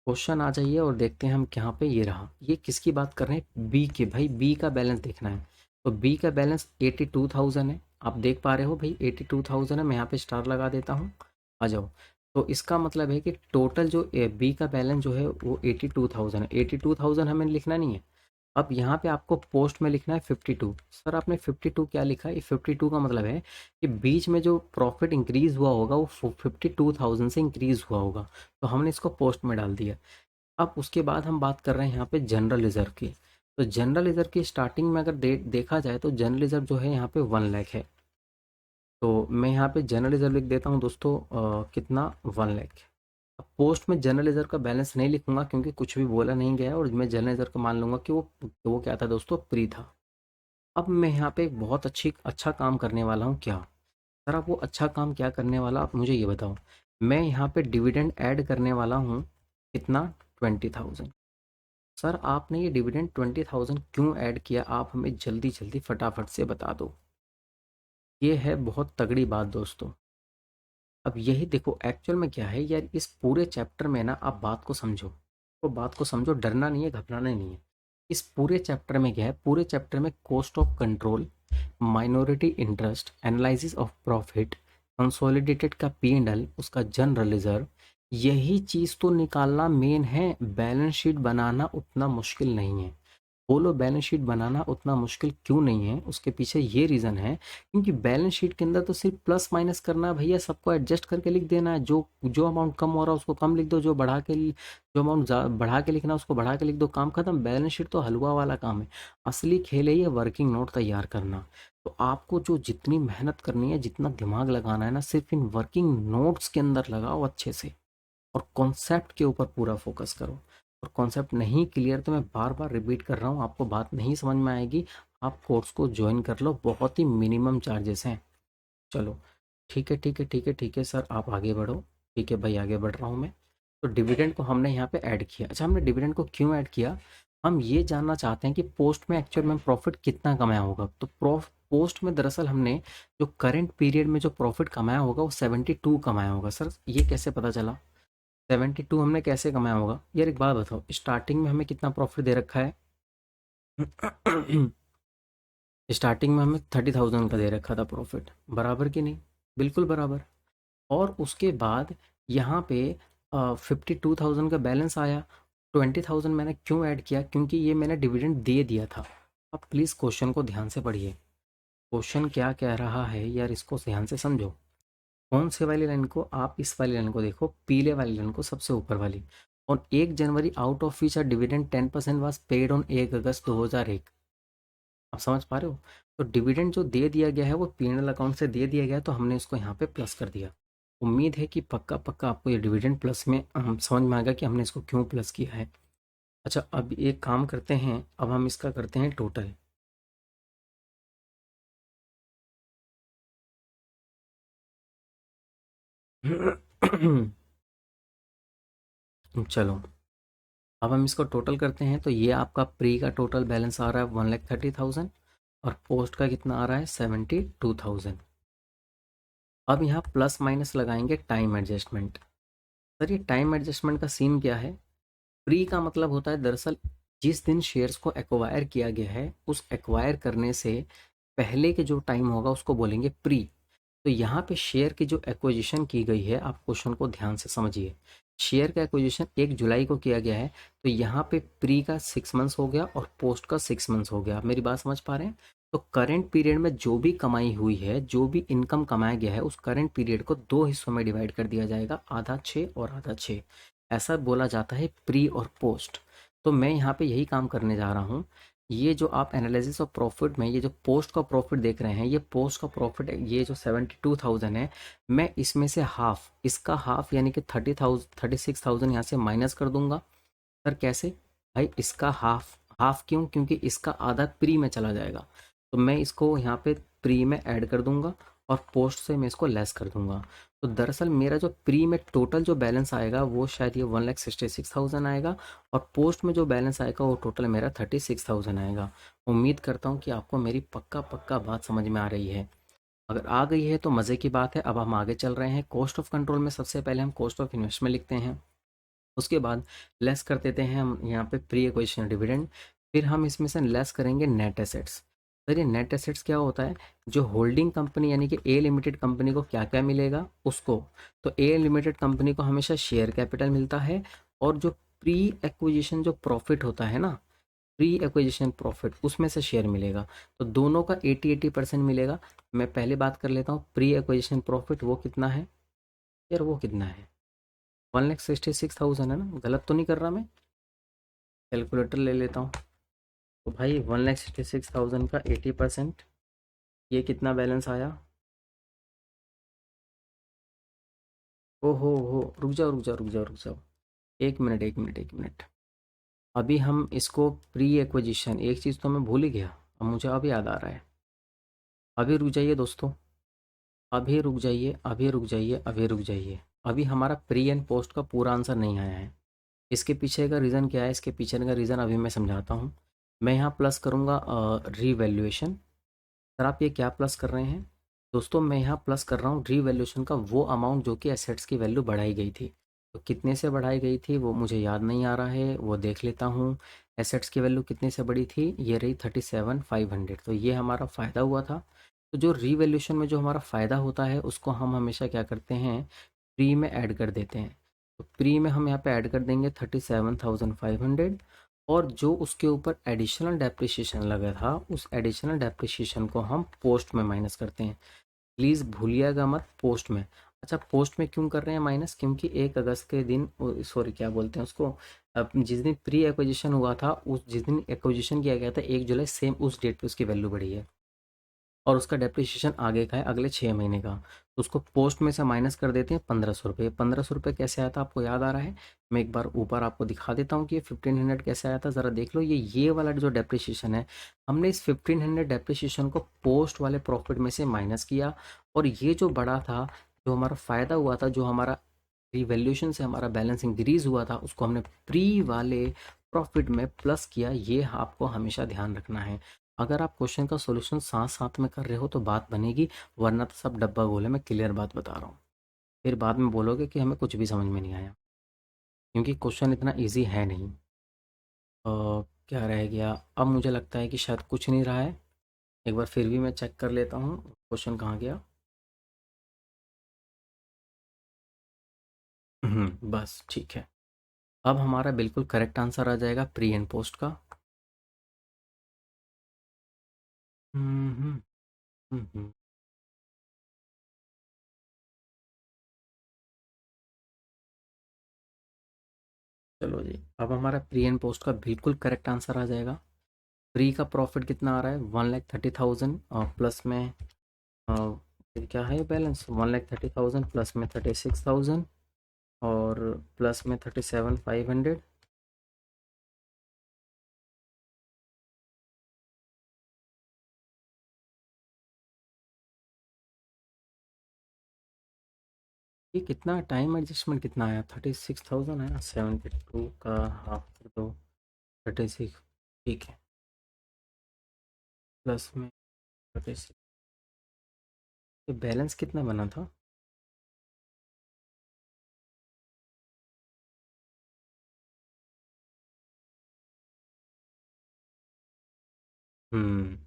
A: क्वेश्चन आ जाइए और देखते हैं हम यहाँ पे। ये रहा, ये किसकी बात कर रहे हैं? बी के। भाई बी का बैलेंस देखना है। तो बी का बैलेंस 82,000 है। आप देख पा रहे हो भाई 82,000 है। मैं यहाँ पे स्टार लगा देता हूँ, आ जाओ। तो इसका मतलब है कि टोटल जो बी का बैलेंस जो है वो 82,000 है। 82,000 हमें लिखना नहीं है। अब यहाँ पे आपको पोस्ट में लिखना है 52। सर आपने 52 क्या लिखा है? ये 52 का मतलब है कि बीच में जो प्रॉफिट इंक्रीज हुआ होगा वो 52,000 से इंक्रीज हुआ होगा। तो हमने इसको पोस्ट में डाल दिया। अब उसके बाद हम बात कर रहे हैं यहाँ पे जनरल रिजर्व की। तो जनरल रिजर्व की स्टार्टिंग में अगर देखा जाए तो जनरल रिजर्व जो है यहाँ पे 1 लाख है। तो मैं यहाँ पे जनरल रिजर्व लिख देता हूँ दोस्तों, कितना? 1 लाख। अब पोस्ट में जनरल रिजर्व का बैलेंस नहीं लिखूंगा क्योंकि कुछ भी बोला नहीं गया है, और मैं जनरल रिजर्व का मान लूंगा कि वो क्या था दोस्तों? प्री था। अब मैं यहाँ पे एक बहुत अच्छा काम करने वाला हूँ। क्या? सर आप वो अच्छा काम क्या करने वाला, आप मुझे ये बताओ। मैं यहाँ पे डिविडेंड ऐड करने वाला हूँ। कितना? 20,000। सर आपने ये डिविडेंड 20,000 क्यों ऐड किया? आप हमें जल्दी जल्दी फटाफट से बता दो। ये है बहुत तगड़ी बात दोस्तों। अब यही देखो, एक्चुअल में क्या है यार, इस पूरे चैप्टर में ना आप बात को समझो। तो बात को समझो, डरना नहीं है, घबराना नहीं है। इस पूरे चैप्टर में क्या है? पूरे चैप्टर में cost of control, minority interest, analysis of profit, consolidated का P&L, उसका जनरल रिजर्व, यही चीज़ तो निकालना मेन है। बैलेंस शीट बनाना उतना मुश्किल नहीं है। बोलो बैलेंस शीट बनाना उतना मुश्किल क्यों नहीं है? उसके पीछे ये रीज़न है क्योंकि बैलेंस शीट के अंदर तो सिर्फ प्लस माइनस करना है भैया, सबको एडजस्ट करके लिख देना है। जो जो अमाउंट कम हो रहा है उसको कम लिख दो, जो अमाउंट बढ़ा के लिखना है उसको बढ़ा के लिख दो, काम खत्म। बैलेंस शीट तो हलवा वाला काम है। असली खेल है ये वर्किंग नोट तैयार करना। तो आपको जो जितनी मेहनत करनी है, जितना दिमाग लगाना है ना, सिर्फ इन वर्किंग नोट्स के अंदर लगाओ अच्छे से, और कॉन्सेप्ट के ऊपर पूरा फोकस करो। और कॉन्सेप्ट नहीं क्लियर तो मैं बार बार रिपीट कर रहा हूँ, आपको बात नहीं समझ में आएगी, आप कोर्स को ज्वाइन कर लो, बहुत ही मिनिमम चार्जेस हैं। चलो ठीक है, ठीक है, ठीक है, ठीक है सर, आप आगे बढ़ो। ठीक है भाई, आगे बढ़ रहा हूँ मैं। तो डिविडेंड को हमने यहाँ पे ऐड किया। अच्छा, हमने डिविडेंड को क्यों ऐड किया? हम ये जानना चाहते हैं कि पोस्ट में एक्चुअल में प्रॉफिट कितना कमाया होगा। तो पोस्ट में दरअसल हमने जो करंट पीरियड में जो प्रॉफिट कमाया होगा वो 72 कमाया होगा। सर ये कैसे पता चला? 72 हमने कैसे कमाया होगा? यार एक बात बताओ, स्टार्टिंग में हमें कितना प्रॉफिट दे रखा है? स्टार्टिंग में हमें 30,000 का दे रखा था प्रॉफिट, बराबर कि नहीं? बिल्कुल बराबर। और उसके बाद यहाँ पे 52,000 का बैलेंस आया। 20,000 मैंने क्यों ऐड किया? क्योंकि ये मैंने डिविडेंड दे दिया था। अब प्लीज़ क्वेश्चन को ध्यान से पढ़िए। क्वेश्चन क्या कह रहा है यार, इसको ध्यान से समझो। कौन से वाली लाइन को? आप इस वाली लाइन को देखो, पीले वाली लाइन को, सबसे ऊपर वाली। और 1 जनवरी out of which a dividend 10% was paid on 1 August 2001। आप समझ पा रहे हो? तो डिविडेंड जो दे दिया गया है वो P&L अकाउंट से दे दिया गया है, तो हमने इसको यहाँ पे प्लस कर दिया। उम्मीद है कि पक्का पक्का आपको ये डिविडेंड प्लस में समझ में आएगा कि हमने इसको क्यों प्लस किया है। अच्छा, अब एक काम करते हैं, अब हम इसका करते हैं टोटल। चलो, अब हम इसको टोटल करते हैं। तो ये आपका प्री का टोटल बैलेंस आ रहा है 1,30,000, और पोस्ट का कितना आ रहा है? 72,000। अब यहाँ प्लस माइनस लगाएंगे टाइम एडजस्टमेंट। सर ये टाइम एडजस्टमेंट का सीन क्या है? प्री का मतलब होता है दरअसल जिस दिन शेयर्स को एक्वायर किया गया है, उस एक्वायर करने से पहले के जो टाइम होगा उसको बोलेंगे प्री। तो यहाँ पे शेयर की जो एक्विजिशन की गई है, आप क्वेश्चन को ध्यान से समझिए। शेयर का एक्विजिशन 1 जुलाई को किया गया है, तो यहाँ पे प्री का 6 मंथ्स हो गया और पोस्ट का 6 मंथ्स हो गया। आप मेरी बात समझ पा रहे हैं? तो करंट पीरियड में जो भी कमाई हुई है, जो भी इनकम कमाया गया है, उस करंट पीरियड को 2 हिस्सों में डिवाइड कर दिया जाएगा, आधा 6 और आधा 6। ऐसा बोला जाता है प्री और पोस्ट। तो मैं यहाँ पे यही काम करने जा रहा हूँ। ये जो आप एनालिसिस ऑफ प्रॉफिट में ये जो पोस्ट का प्रॉफिट देख रहे हैं, ये पोस्ट का प्रॉफिट ये जो 72,000 है, मैं इसमें से हाफ, इसका हाफ यानी कि 36,000 यहाँ से माइनस कर दूंगा। सर कैसे? भाई इसका हाफ, हाफ क्यों? क्योंकि इसका आधा प्री में चला जाएगा, तो मैं इसको यहाँ पे प्री में ऐड कर दूंगा और पोस्ट से मैं इसको लेस कर दूंगा। तो दरअसल मेरा जो प्री में टोटल जो बैलेंस आएगा वो शायद ये 1,66,000 आएगा, और पोस्ट में जो बैलेंस आएगा वो टोटल मेरा 36,000 आएगा। उम्मीद करता हूँ कि आपको मेरी पक्का पक्का बात समझ में आ रही है। अगर आ गई है तो मज़े की बात है। अब हम आगे चल रहे हैं। कॉस्ट ऑफ कंट्रोल में सबसे पहले हम कॉस्ट ऑफ इन्वेस्टमेंट लिखते हैं, उसके बाद लेस कर देते हैं हम यहाँ पे प्री एक्विजिशन डिविडेंड, फिर हम इसमें से लेस करेंगे नेट एसेट्स। सर ये नेट एसेट्स क्या होता है? जो होल्डिंग कंपनी यानी कि ए लिमिटेड कंपनी को क्या क्या मिलेगा उसको। तो ए लिमिटेड कंपनी को हमेशा शेयर कैपिटल मिलता है, और जो प्री एक्विजिशन जो प्रॉफिट होता है ना, प्री एक्विजिशन प्रॉफिट, उसमें से शेयर मिलेगा। तो दोनों का 80-80% मिलेगा। मैं पहले बात कर लेता हूँ प्री एक्विजिशन प्रॉफिट, वो कितना है यार? वो कितना है? 1,66,000 है ना? गलत तो नहीं कर रहा मैं? कैलकुलेटर ले लेता हूँ। तो भाई 1,66,000 का 80%, ये कितना बैलेंस आया? ओहो हो, रुक जाओ रुक जाओ रुक जाओ रुक जाओ, एक मिनट एक मिनट एक मिनट। अभी हम इसको प्री एक्विजिशन, एक चीज़ तो मैं भूल ही गया, अब मुझे अब याद आ रहा है। अभी रुक जाइए दोस्तों, अभी रुक जाइए अभी रुक जाइए अभी रुक जाइए। अभी हमारा प्री एंड पोस्ट का पूरा आंसर नहीं आया है। इसके पीछे का रीज़न क्या है? इसके पीछे का रीज़न अभी मैं समझाता हूँ। मैं यहाँ प्लस करूँगा रीवैल्यूएशन। सर आप ये क्या प्लस कर रहे हैं? दोस्तों मैं यहाँ प्लस कर रहा हूँ रीवैल्यूएशन का वो अमाउंट जो कि एसेट्स की वैल्यू बढ़ाई गई थी। तो कितने से बढ़ाई गई थी वो मुझे याद नहीं आ रहा है, वो देख लेता हूँ। एसेट्स की वैल्यू कितने से बढ़ी थी? ये रही 37,500। तो ये हमारा फ़ायदा हुआ था। तो जो रीवैल्यूएशन में जो हमारा फ़ायदा होता है उसको हम हमेशा क्या करते हैं, प्री में ऐड कर देते हैं। तो प्री में हम यहाँ पे ऐड कर देंगे 37,500, और जो उसके ऊपर एडिशनल डेप्रिसिएशन लगा था उस एडिशनल डेप्रिसिएशन को हम पोस्ट में माइनस करते हैं। प्लीज़ भूलिएगा मत, पोस्ट में। अच्छा पोस्ट में क्यों कर रहे हैं माइनस? क्योंकि 1 अगस्त के दिन, सॉरी क्या बोलते हैं उसको, अब जिस दिन प्री एक्विजिशन हुआ था, उस जिस दिन एक्विजिशन किया गया था 1 जुलाई, सेम उस डेट पे उसकी वैल्यू बढ़ी है, और उसका डेप्रिसिएशन आगे का है अगले 6 महीने का। तो उसको पोस्ट में से माइनस कर देते हैं 1,500 रुपये। 1,500 रुपये कैसे आया था आपको याद आ रहा है? मैं एक बार ऊपर आपको दिखा देता हूँ कि ये 1,500 कैसे आया था, ज़रा देख लो। ये वाला जो डेप्रिसिएशन है, हमने इस 1,500 डेप्रिसिएशन को पोस्ट वाले प्रॉफिट में से माइनस किया, और ये जो बड़ा था, जो हमारा फ़ायदा हुआ था, जो हमारा रिवैल्यूएशन से हमारा बैलेंस इंक्रीज हुआ था, उसको हमने प्री वाले प्रॉफिट में प्लस किया। ये आपको हमेशा ध्यान रखना है। अगर आप क्वेश्चन का सॉल्यूशन साथ साथ में कर रहे हो तो बात बनेगी, वरना तो सब डब्बा गोल है। मैं क्लियर बात बता रहा हूँ, फिर बाद में बोलोगे कि हमें कुछ भी समझ में नहीं आया, क्योंकि क्वेश्चन इतना ईजी है नहीं। क्या रह गया? अब मुझे लगता है कि शायद कुछ नहीं रहा है। एक बार फिर भी मैं चेक कर लेता हूँ क्वेश्चन कहाँ गया। बस ठीक है। अब हमारा बिल्कुल करेक्ट आंसर आ जाएगा प्री एंड पोस्ट का। हम्म हम्म हम्म। चलो जी, अब हमारा प्री एंड पोस्ट का बिल्कुल करेक्ट आंसर आ जाएगा। प्री का प्रॉफिट कितना आ रहा है? 1,30,000, और प्लस में फिर क्या है बैलेंस? 1,30,000 प्लस में 36,000, और प्लस में 37,500। ये कितना टाइम एडजस्टमेंट कितना आया? 36,000 है ना, 72 का हाफ कर दो 36, ठीक है, प्लस में 36। ये बैलेंस कितना बना था? हम्म,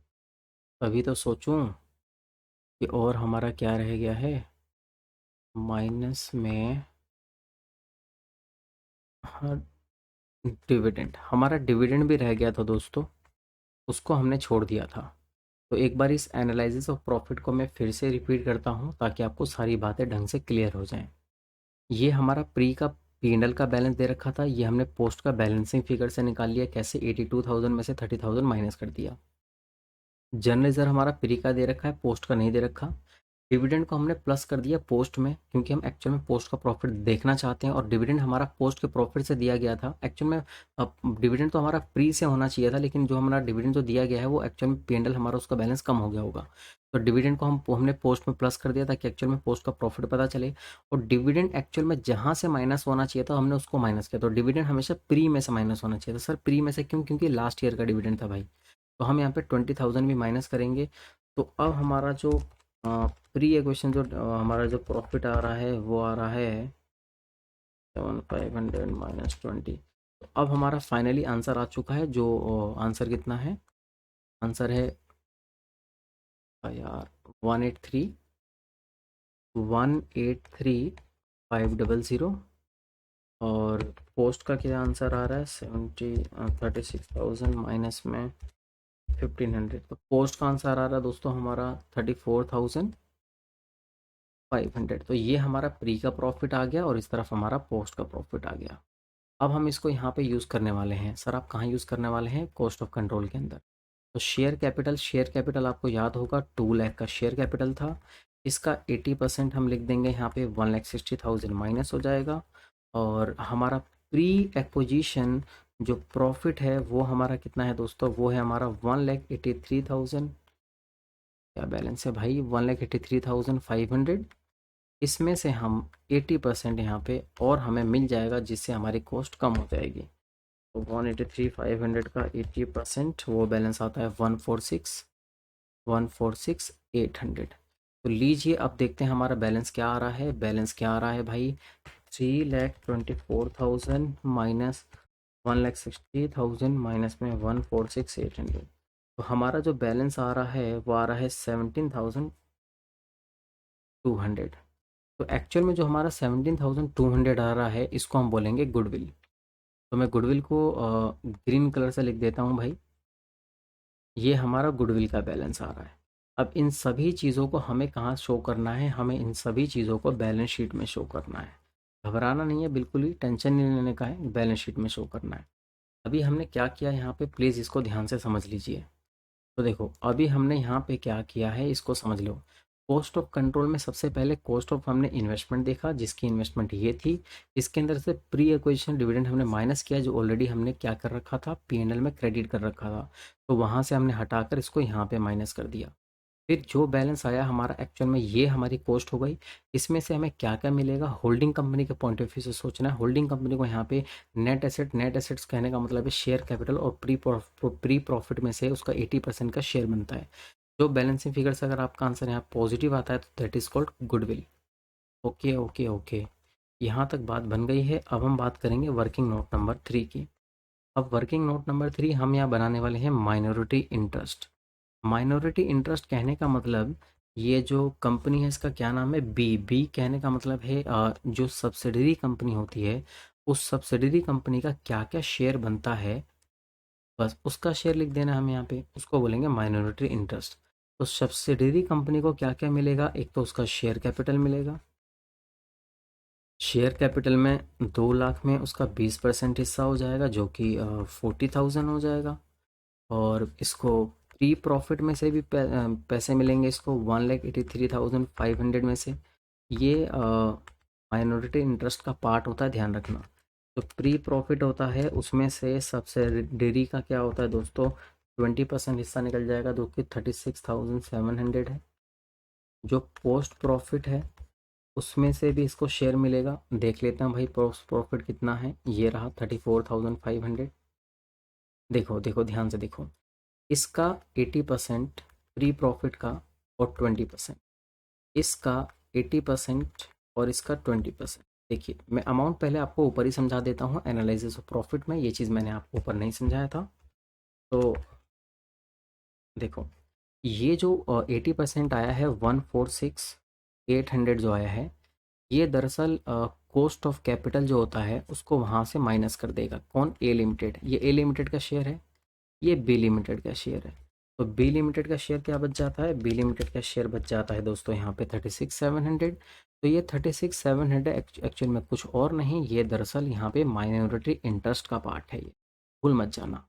A: अभी तो सोचूं कि और हमारा क्या रह गया है माइनस में। हाँ, डिविडेंड, हमारा डिविडेंड भी रह गया था दोस्तों, उसको हमने छोड़ दिया था। तो एक बार इस एनालिसिस ऑफ प्रॉफिट को मैं फिर से रिपीट करता हूँ ताकि आपको सारी बातें ढंग से क्लियर हो जाएं। ये हमारा प्री का P&L का बैलेंस दे रखा था, ये हमने पोस्ट का बैलेंसिंग फिगर से निकाल लिया। कैसे? 82,000 में से 30,000 माइनस कर दिया। जर्नल रिजर्व हमारा प्री का दे रखा है, पोस्ट का नहीं दे रखा। डिविडेंड को हमने प्लस कर दिया पोस्ट में, क्योंकि हम एक्चुअल में पोस्ट का प्रॉफिट देखना चाहते हैं, और डिविडेंड हमारा पोस्ट के प्रॉफिट से दिया गया था एक्चुअल में। अब डिविडेंड तो हमारा प्री से होना चाहिए था, लेकिन जो हमारा डिविडेंड जो दिया गया है वो एक्चुअल में P&L हमारा उसका बैलेंस कम हो गया होगा। तो डिविडेंड को हमने पोस्ट में प्लस कर दिया ताकि एक्चुअल में पोस्ट का प्रॉफिट पता चले। और डिविडेंड एक्चुअल में जहाँ से माइनस होना चाहिए था हमने उसको माइनस किया। तो डिविडेंड हमेशा प्री में से माइनस होना चाहिए था। सर प्री में से क्यों? क्योंकि लास्ट ईयर का डिविडेंड था भाई। तो हम यहाँ पे 20,000 भी माइनस करेंगे। तो अब हमारा जो प्री इक्वेशन जो हमारा जो प्रॉफिट आ रहा है वो आ रहा है 7,500 माइनस 20। तो अब हमारा फाइनली आंसर आ चुका है। जो आंसर कितना है? आंसर है यार 183,500। और पोस्ट का क्या आंसर आ रहा है? 36,000 माइनस में 1,500। तो पोस्ट का आंसर आ रहा है दोस्तों हमारा 34,500। तो ये हमारा प्री का प्रॉफिट आ गया और इस तरफ हमारा पोस्ट का प्रॉफिट आ गया। अब हम इसको यहाँ पे यूज़ करने वाले हैं। सर आप कहाँ यूज़ करने वाले हैं? कॉस्ट ऑफ कंट्रोल के अंदर। तो शेयर कैपिटल आपको याद होगा 2 लाख का शेयर कैपिटल था। इसका 80% हम लिख देंगे यहाँ पे 1,60,000 माइनस हो जाएगा। और हमारा प्री एक्विजिशन जो प्रॉफिट है वो हमारा कितना है दोस्तों? वो है हमारा 1,83,000। क्या बैलेंस है भाई? 1,83,500। इसमें से हम 80% यहाँ पे और हमें मिल जाएगा, जिससे हमारी कॉस्ट कम हो जाएगी। तो 1,83,500 का 80% वो बैलेंस आता है 146,800। तो लीजिए अब देखते हैं हमारा बैलेंस क्या आ रहा है। बैलेंस क्या आ रहा है भाई? 3,24,000 माइनस 1,60,000 माइनस में 146,800। तो हमारा जो बैलेंस आ रहा है वो आ रहा है 17,200। तो एक्चुअल में जो हमारा 17,200 आ रहा है इसको हम बोलेंगे गुडविल। तो मैं गुडविल को ग्रीन कलर से लिख देता हूँ भाई। ये हमारा गुडविल का बैलेंस आ रहा है। अब इन सभी चीज़ों को हमें कहाँ शो करना है? हमें इन सभी चीज़ों को बैलेंस शीट में शो करना है। घबराना नहीं है, बिल्कुल ही टेंशन नहीं लेने का है, बैलेंस शीट में शो करना है। अभी हमने क्या किया यहाँ पे, प्लीज़ इसको ध्यान से समझ लीजिए। तो देखो अभी हमने यहाँ पे क्या किया है इसको समझ लो। कॉस्ट ऑफ कंट्रोल में सबसे पहले कॉस्ट ऑफ हमने इन्वेस्टमेंट देखा, जिसकी इन्वेस्टमेंट ये थी। इसके अंदर से प्री एक्विजिशन डिविडेंड हमने माइनस किया, जो ऑलरेडी हमने क्या कर रखा था? P&L में क्रेडिट कर रखा था। तो वहाँ से हमने हटाकर इसको यहाँ पे माइनस कर दिया। फिर जो बैलेंस आया हमारा एक्चुअल में ये हमारी कॉस्ट हो गई। इसमें से हमें क्या क्या मिलेगा? होल्डिंग कंपनी के पॉइंट ऑफ व्यू से सोचना है। होल्डिंग कंपनी को यहाँ पे नेट एसेट्स कहने का मतलब है शेयर कैपिटल, और प्री प्रॉफिट में से उसका 80% का शेयर बनता है। जो बैलेंसिंग फिगर से अगर आपका आंसर यहाँ पॉजिटिव आता है तो that is called goodwill. Okay okay okay, यहाँ तक बात बन गई है। अब हम बात करेंगे वर्किंग नोट नंबर 3 की। अब वर्किंग नोट नंबर 3 हम यहाँ बनाने वाले हैं माइनॉरिटी इंटरेस्ट। माइनॉरिटी इंटरेस्ट कहने का मतलब ये जो कंपनी है इसका क्या नाम है? बी। बी कहने का मतलब है जो सब्सिडरी कंपनी होती है उस सब्सिडरी कंपनी का क्या क्या शेयर बनता है, बस उसका शेयर लिख देना हमें यहाँ पे, उसको बोलेंगे माइनॉरिटी इंटरेस्ट। तो सब्सिडरी कंपनी को क्या क्या मिलेगा? एक तो उसका शेयर कैपिटल मिलेगा। शेयर कैपिटल में 2 लाख में उसका 20% हिस्सा हो जाएगा, जो कि 40,000 हो जाएगा। और इसको प्री प्रॉफिट में से भी पैसे मिलेंगे इसको 1,83,500 में से। ये माइनॉरिटी इंटरेस्ट का पार्ट होता है, ध्यान रखना। तो प्री प्रॉफिट होता है उसमें से सब्सिडरी का क्या होता है दोस्तों? 20% हिस्सा निकल जाएगा, जो कि 36,700 है। जो पोस्ट प्रॉफिट है उसमें से भी इसको शेयर मिलेगा। देख लेते हैं भाई पोस्ट प्रॉफिट कितना है। ये रहा 34,500। देखो देखो ध्यान से देखो, इसका 80% प्री प्रॉफिट का और 20%, इसका 80% और इसका 20%। देखिए मैं अमाउंट पहले आपको ऊपर ही समझा देता हूँ एनालिसिस ऑफ प्रॉफिट में, ये चीज़ मैंने आपको ऊपर नहीं समझाया था। तो देखो ये जो 80% आया है 146,800 जो आया है, ये दरअसल कॉस्ट ऑफ कैपिटल जो होता है उसको वहाँ से माइनस कर देगा। कौन? ए लिमिटेड। ये ए लिमिटेड का शेयर है, ये बी लिमिटेड का शेयर है। तो बी लिमिटेड का शेयर क्या बच जाता है? बी लिमिटेड का शेयर बच जाता है दोस्तों यहाँ पे 36,700। तो ये 36,700 एक्चुअल में कुछ और नहीं, ये दरअसल यहाँ पे माइनॉरिटी इंटरेस्ट का पार्ट है, ये भूल मत जाना।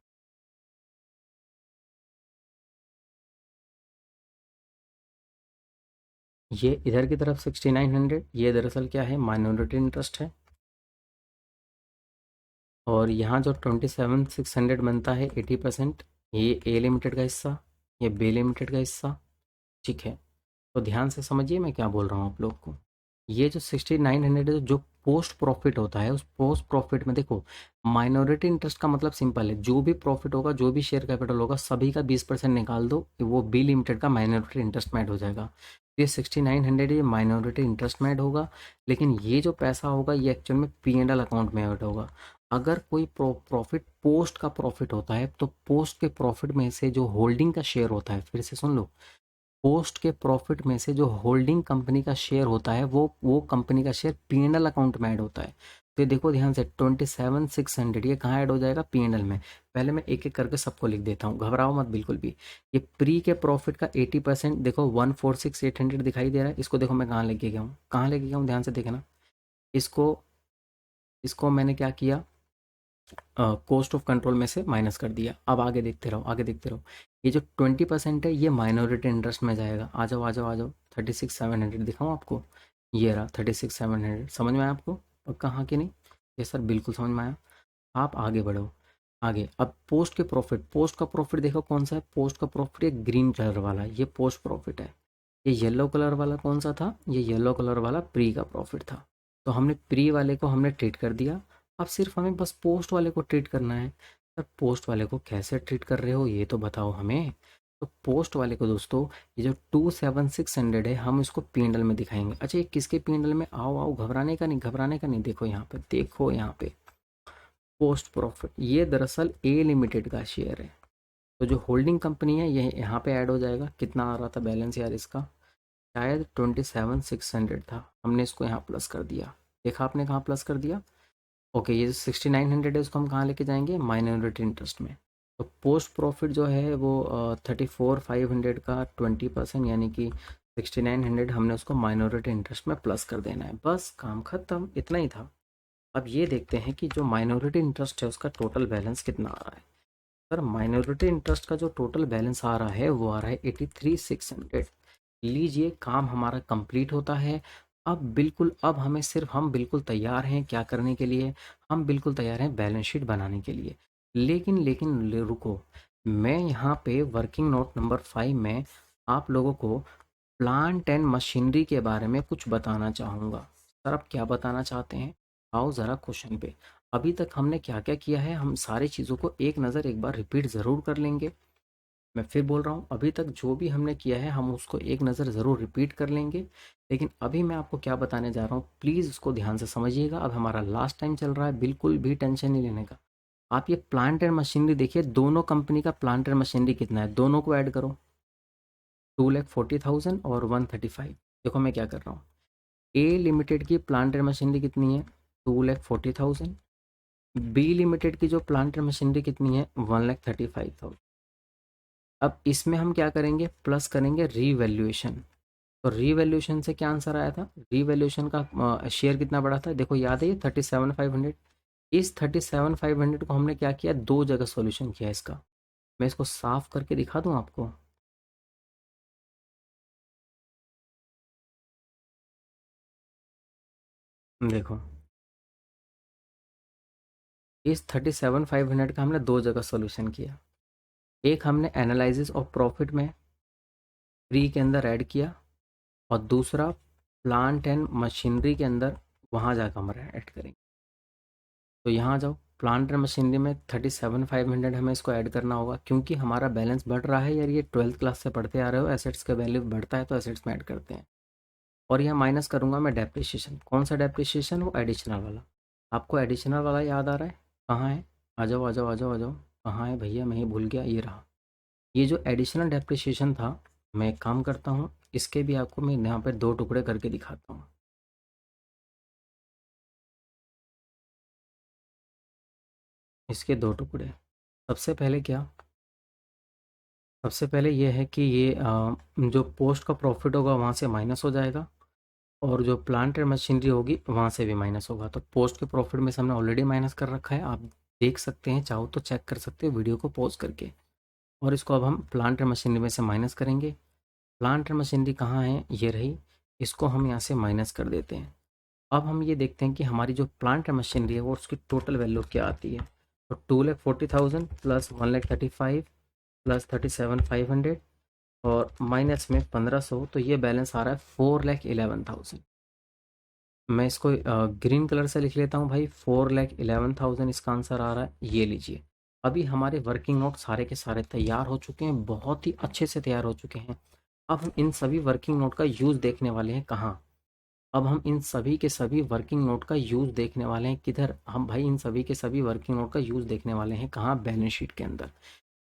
A: ये इधर की तरफ 6900, ये दरअसल क्या है, माइनॉरिटी इंटरेस्ट है। और यहाँ जो 27,600 बनता है 80%, ये ए लिमिटेड का हिस्सा, ये बी लिमिटेड का हिस्सा। ठीक है, तो ध्यान से समझिए मैं क्या बोल रहा हूँ आप लोग को। ये जो 6900 है, जो पोस्ट प्रॉफिट होता है, उस पोस्ट प्रॉफिट में देखो, माइनॉरिटी इंटरेस्ट का मतलब सिंपल है, जो भी प्रॉफिट होगा, जो भी शेयर कैपिटल होगा, सभी का 20% निकाल दो, वो बी लिमिटेड का माइनॉरिटी इंटरेस्ट में ऐड हो जाएगा। ये 6900 ये माइनॉरिटी इंटरेस्ट में ऐड होगा, लेकिन ये जो पैसा होगा ये एक्चुअल में P&L अकाउंट में ऐड होगा। अगर कोई प्रॉफिट पोस्ट का प्रॉफिट होता है, तो पोस्ट के प्रॉफिट में से जो होल्डिंग का शेयर होता है, फिर से सुन लो, पोस्ट के प्रॉफिट में से जो होल्डिंग कंपनी का शेयर होता है, वो कंपनी का शेयर P&L अकाउंट में ऐड होता है। तो ये देखो ध्यान से, 27,600 ये कहाँ ऐड हो जाएगा, P&L में। पहले मैं एक एक करके सबको लिख देता हूँ, घबराओ मत बिल्कुल भी। ये प्री के प्रॉफिट का 80%, देखो 146,800 दिखाई दे रहा है, इसको देखो मैं कहाँ लेके गया हूँ, कहाँ लेके गया हूँ, ध्यान से देखना। इसको इसको मैंने क्या किया, कॉस्ट ऑफ कंट्रोल में से माइनस कर दिया। अब आगे देखते रहो, आगे देखते रहो। ये जो 20% है, ये माइनॉरिटी इंटरेस्ट में जाएगा। आ जाओ आ जाओ आ जाओ, 36,700 दिखाऊँ आपको, ये रहा 36,700। समझ में आया आपको पक्का, हाँ कि नहीं? ये सर बिल्कुल समझ में आया। आप आगे बढ़ो, आगे। अब पोस्ट के प्रॉफिट, पोस्ट का प्रॉफिट देखो कौन सा है, पोस्ट का प्रॉफिट ये ग्रीन कलर वाला, ये पोस्ट प्रॉफिट है। ये येलो कलर वाला कौन सा था, ये येलो कलर वाला प्री का प्रॉफिट था। तो हमने प्री वाले को हमने ट्रीट कर दिया, अब सिर्फ हमें बस पोस्ट वाले को ट्रीट करना है। सर पोस्ट वाले को कैसे ट्रीट कर रहे हो, ये तो बताओ हमें। तो पोस्ट वाले को दोस्तों, ये जो 27,600 है, हम इसको P&L में दिखाएंगे। अच्छा, ये किसके P&L में, आओ आओ, घबराने का नहीं, घबराने का नहीं। देखो यहाँ पे, देखो यहाँ पे, पोस्ट प्रॉफिट, ये दरअसल ए लिमिटेड का शेयर है। तो जो होल्डिंग कंपनी है, ये यहाँ पे ऐड हो जाएगा। कितना आ रहा था बैलेंस यार इसका, शायद 27,600 था, हमने इसको यहाँ प्लस कर दिया। देखा आपने कहाँ प्लस कर दिया। ओके, ये 6900 है, उसको हम कहाँ लेके जाएंगे, माइनॉरिटी इंटरेस्ट में। तो पोस्ट प्रॉफिट जो है वो 34,500 का 20%, यानी कि 6900, हमने उसको माइनॉरिटी इंटरेस्ट में प्लस कर देना है। बस काम खत्म, इतना ही था। अब ये देखते हैं कि जो माइनॉरिटी इंटरेस्ट है उसका टोटल बैलेंस कितना आ रहा है। सर माइनॉरिटी इंटरेस्ट का जो टोटल बैलेंस आ रहा है वो आ रहा है 83,600। लीजिए, काम हमारा कंप्लीट होता है। अब बिल्कुल, अब हमें सिर्फ, हम बिल्कुल तैयार हैं क्या करने के लिए, हम बिल्कुल तैयार हैं बैलेंस शीट बनाने के लिए। रुको, मैं यहाँ पे वर्किंग नोट नंबर 5 में आप लोगों को प्लांट एंड मशीनरी के बारे में कुछ बताना चाहूँगा। सर आप क्या बताना चाहते हैं, आओ ज़रा क्वेश्चन पे। अभी तक हमने क्या क्या किया है, हम सारी चीज़ों को एक नज़र एक बार रिपीट ज़रूर कर लेंगे। मैं फिर बोल रहा हूँ, अभी तक जो भी हमने किया है हम उसको एक नज़र ज़रूर रिपीट कर लेंगे। लेकिन अभी मैं आपको क्या बताने जा रहा हूँ, प्लीज़ उसको ध्यान से समझिएगा। अब हमारा लास्ट टाइम चल रहा है, बिल्कुल भी टेंशन नहीं लेने का। आप ये प्लांट एंड मशीनरी देखिए, दोनों कंपनी का प्लांट एंड मशीनरी कितना है, दोनों को ऐड करो, 2,40,000 और 135। देखो मैं क्या कर रहा हूँ, ए लिमिटेड की प्लांट एंड मशीनरी कितनी है, 2,40,000। बी लिमिटेड की जो प्लांट एंड मशीनरी कितनी है, 1,35,000। अब इसमें हम क्या करेंगे, प्लस करेंगे रीवैल्यूएशन। तो रीवैल्यूएशन से क्या आंसर आया था, रीवैल्यूएशन का शेयर कितना बढ़ा था, देखो याद है, ये 37,500। इस 37,500 को हमने क्या किया, दो जगह सॉल्यूशन किया इसका। मैं इसको साफ करके दिखा दूं आपको, देखो इस 37,500 का हमने दो जगह सॉल्यूशन किया। एक हमने एनालिसिस ऑफ प्रॉफिट में प्री के अंदर ऐड किया, और दूसरा प्लांट एंड मशीनरी के अंदर, वहाँ जाकर हम ऐड करेंगे। तो यहाँ आ जाओ, प्लांट एंड मशीनरी में 37,500 हमें इसको ऐड करना होगा, क्योंकि हमारा बैलेंस बढ़ रहा है यार, ये 12th क्लास से पढ़ते आ रहे हो, एसेट्स का वैल्यू बढ़ता है तो एसेट्स में ऐड करते हैं। और यहाँ माइनस करूँगा मैं डेप्रिसिएशन, कौन सा डेप्रिसिएशन, वो एडिशनल वाला। आपको एडिशनल वाला याद आ रहा है, कहाँ है, आ जाओ आ जाओ आ जाओ आ जाओ, कहाँ है भैया, मैं ही भूल गया, ये रहा। ये जो एडिशनल डेप्रिसिएशन था, मैं एक काम करता हूँ, इसके भी आपको मैं यहाँ पर दो टुकड़े करके दिखाता हूँ। इसके दो टुकड़े, सबसे पहले क्या, सबसे पहले ये है कि ये जो पोस्ट का प्रॉफिट होगा वहाँ से माइनस हो जाएगा, और जो प्लांट एंड मशीनरी होगी वहाँ से भी माइनस होगा। तो पोस्ट के प्रॉफिट में से हमने ऑलरेडी माइनस कर रखा है, आप देख सकते हैं, चाहो तो चेक कर सकते हो वीडियो को पॉज करके। और इसको अब हम प्लांट एंड मशीनरी में से माइनस करेंगे। प्लांट एंड मशीनरी कहाँ है, ये रही, इसको हम यहाँ से माइनस कर देते हैं। अब हम ये देखते हैं कि हमारी जो प्लांट एंड मशीनरी है वो उसकी टोटल वैल्यू क्या आती है। तो 2,40,000 प्लस 1,35,000 प्लस 37,500 और माइनस में 1,500, तो ये बैलेंस आ रहा है 4,11,000। मैं इसको ग्रीन कलर से लिख लेता हूँ भाई, 4,11,000 इसका आंसर आ रहा है, ये लीजिए। अभी हमारे वर्किंग नोट सारे के सारे तैयार हो चुके हैं, बहुत ही अच्छे से तैयार हो चुके हैं। अब हम इन सभी वर्किंग नोट का यूज़ देखने वाले हैं कहाँ। अब हम इन सभी के सभी वर्किंग नोट का यूज़ देखने वाले हैं किधर, हम भाई इन सभी के सभी वर्किंग नोट का यूज़ देखने वाले हैं कहाँ, बैलेंस शीट के अंदर।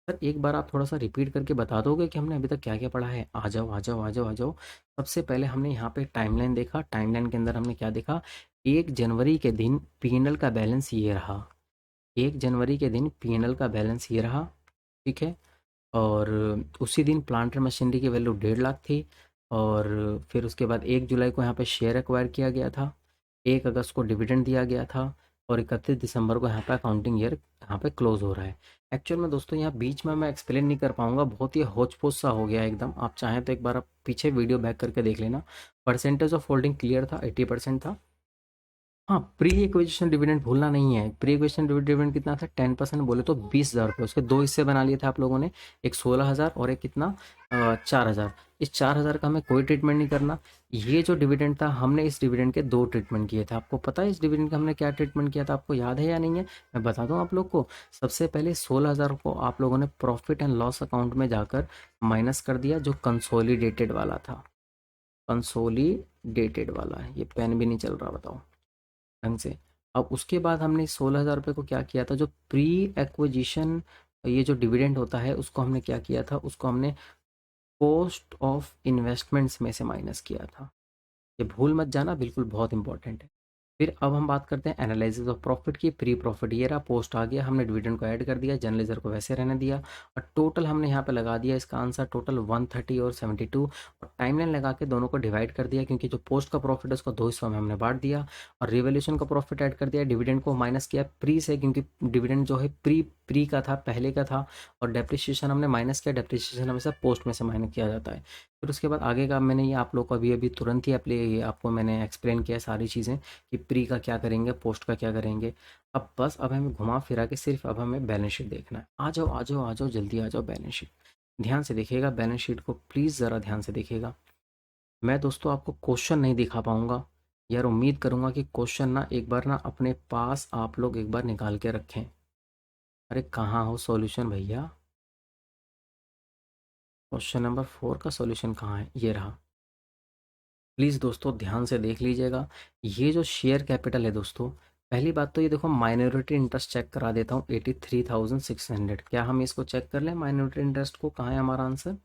A: सर एक बार आप थोड़ा सा रिपीट करके बता दोगे कि हमने अभी तक क्या क्या पढ़ा है। आ जाओ आ जाओ आ जाओ आ जाओ। सबसे पहले हमने यहाँ पे टाइमलाइन देखा, टाइमलाइन के अंदर हमने क्या देखा, 1 जनवरी के दिन पीएनएल का बैलेंस ये रहा, 1 जनवरी के दिन पीएनएल का बैलेंस ये रहा, ठीक है। और उसी दिन प्लांट एंड मशीनरी की वैल्यू 1.5 लाख थी। और फिर उसके बाद 1 जुलाई को यहाँ पे शेयर एक्वायर किया गया था, 1 अगस्त को डिविडेंड दिया गया था, और 31 दिसंबर को यहाँ पे अकाउंटिंग ईयर यहाँ पे क्लोज हो रहा है। एक्चुअल में दोस्तों यहाँ बीच में मैं एक्सप्लेन नहीं कर पाऊंगा, बहुत ही होच पोच सा हो गया एकदम। आप चाहें तो एक बार आप पीछे वीडियो बैक करके देख लेना। परसेंटेज ऑफ होल्डिंग क्लियर था, 80% था। हाँ, प्री एक्विजिशन डिविडेंड भूलना नहीं है। प्री एक्विजिशन डिविडेंड कितना था, 10% बोले तो 20,000 रुपये। उसके दो हिस्से बना लिए थे आप लोगों ने, एक 16,000 और एक कितना, 4,000। इस 4,000 का हमें कोई ट्रीटमेंट नहीं करना। ये जो डिविडेंड था, हमने इस डिविडेंड के 2 ट्रीटमेंट किए थे। आपको पता है इस डिविडेंड का हमने क्या ट्रीटमेंट किया था, आपको याद है या नहीं है, मैं बता दूं आप लोग को। सबसे पहले 16,000 को आप लोगों ने प्रॉफिट एंड लॉस अकाउंट में जाकर माइनस कर दिया, जो कंसोलिडेटेड वाला था, कंसोलिडेटेड वाला है। ये पेन भी नहीं चल रहा, बताओ ढंग से। अब उसके बाद हमने 16,000 रुपये को क्या किया था, जो प्री एक्विजिशन ये जो डिविडेंड होता है उसको हमने क्या किया था, उसको हमने कॉस्ट ऑफ इन्वेस्टमेंट्स में से माइनस किया था। ये भूल मत जाना, बिल्कुल बहुत इंपॉर्टेंट है। फिर अब हम बात करते हैं एनालिसिस ऑफ प्रॉफिट की। प्री प्रॉफिट ये रहा, पोस्ट आ गया, हमने डिविडेंड को ऐड कर दिया, जर्नलिज्म को वैसे रहने दिया, और टोटल हमने यहाँ पे लगा दिया इसका आंसर टोटल 130 और 72, और टाइमलाइन लगा के दोनों को डिवाइड कर दिया, क्योंकि जो पोस्ट का प्रॉफिट है उसको 2 हिस्सों में हमने बांट दिया, और रिवोल्यूशन का प्रॉफिट ऐड कर दिया, डिविडेंड को माइनस किया प्री से, क्योंकि डिविडेंड जो है प्री प्री का था, पहले का था, और डेप्रिसिएशन हमने माइनस किया, डेप्रिसिएशन हमेशा पोस्ट में से माइनस किया जाता है। फिर उसके बाद आगे का मैंने ये आप लोग को अभी अभी तुरंत ही ये आपको मैंने एक्सप्लेन किया सारी चीज़ें कि प्री का क्या करेंगे, पोस्ट का क्या करेंगे। अब बस अब हमें घुमा फिरा के सिर्फ अब हमें बैलेंस शीट देखना है। आ जाओ आ जाओ आ जाओ, जल्दी आ जाओ। बैलेंस शीट ध्यान से देखिएगा, बैलेंस शीट को प्लीज़ ज़रा ध्यान से देखिएगा। मैं दोस्तों आपको क्वेश्चन नहीं दिखा पाऊंगा यार, उम्मीद करूंगा कि क्वेश्चन ना एक बार ना अपने पास आप लोग एक बार निकाल के रखें। अरे कहाँ हो सॉल्यूशन भैया, क्वेश्चन नंबर 4 का सॉल्यूशन कहाँ है, ये रहा। प्लीज़ दोस्तों ध्यान से देख लीजिएगा। ये जो शेयर कैपिटल है दोस्तों, पहली बात तो ये देखो, माइनॉरिटी इंटरेस्ट चेक करा देता हूँ, 83,600। क्या हम इसको चेक कर लें माइनॉरिटी इंटरेस्ट को, कहाँ है हमारा आंसर,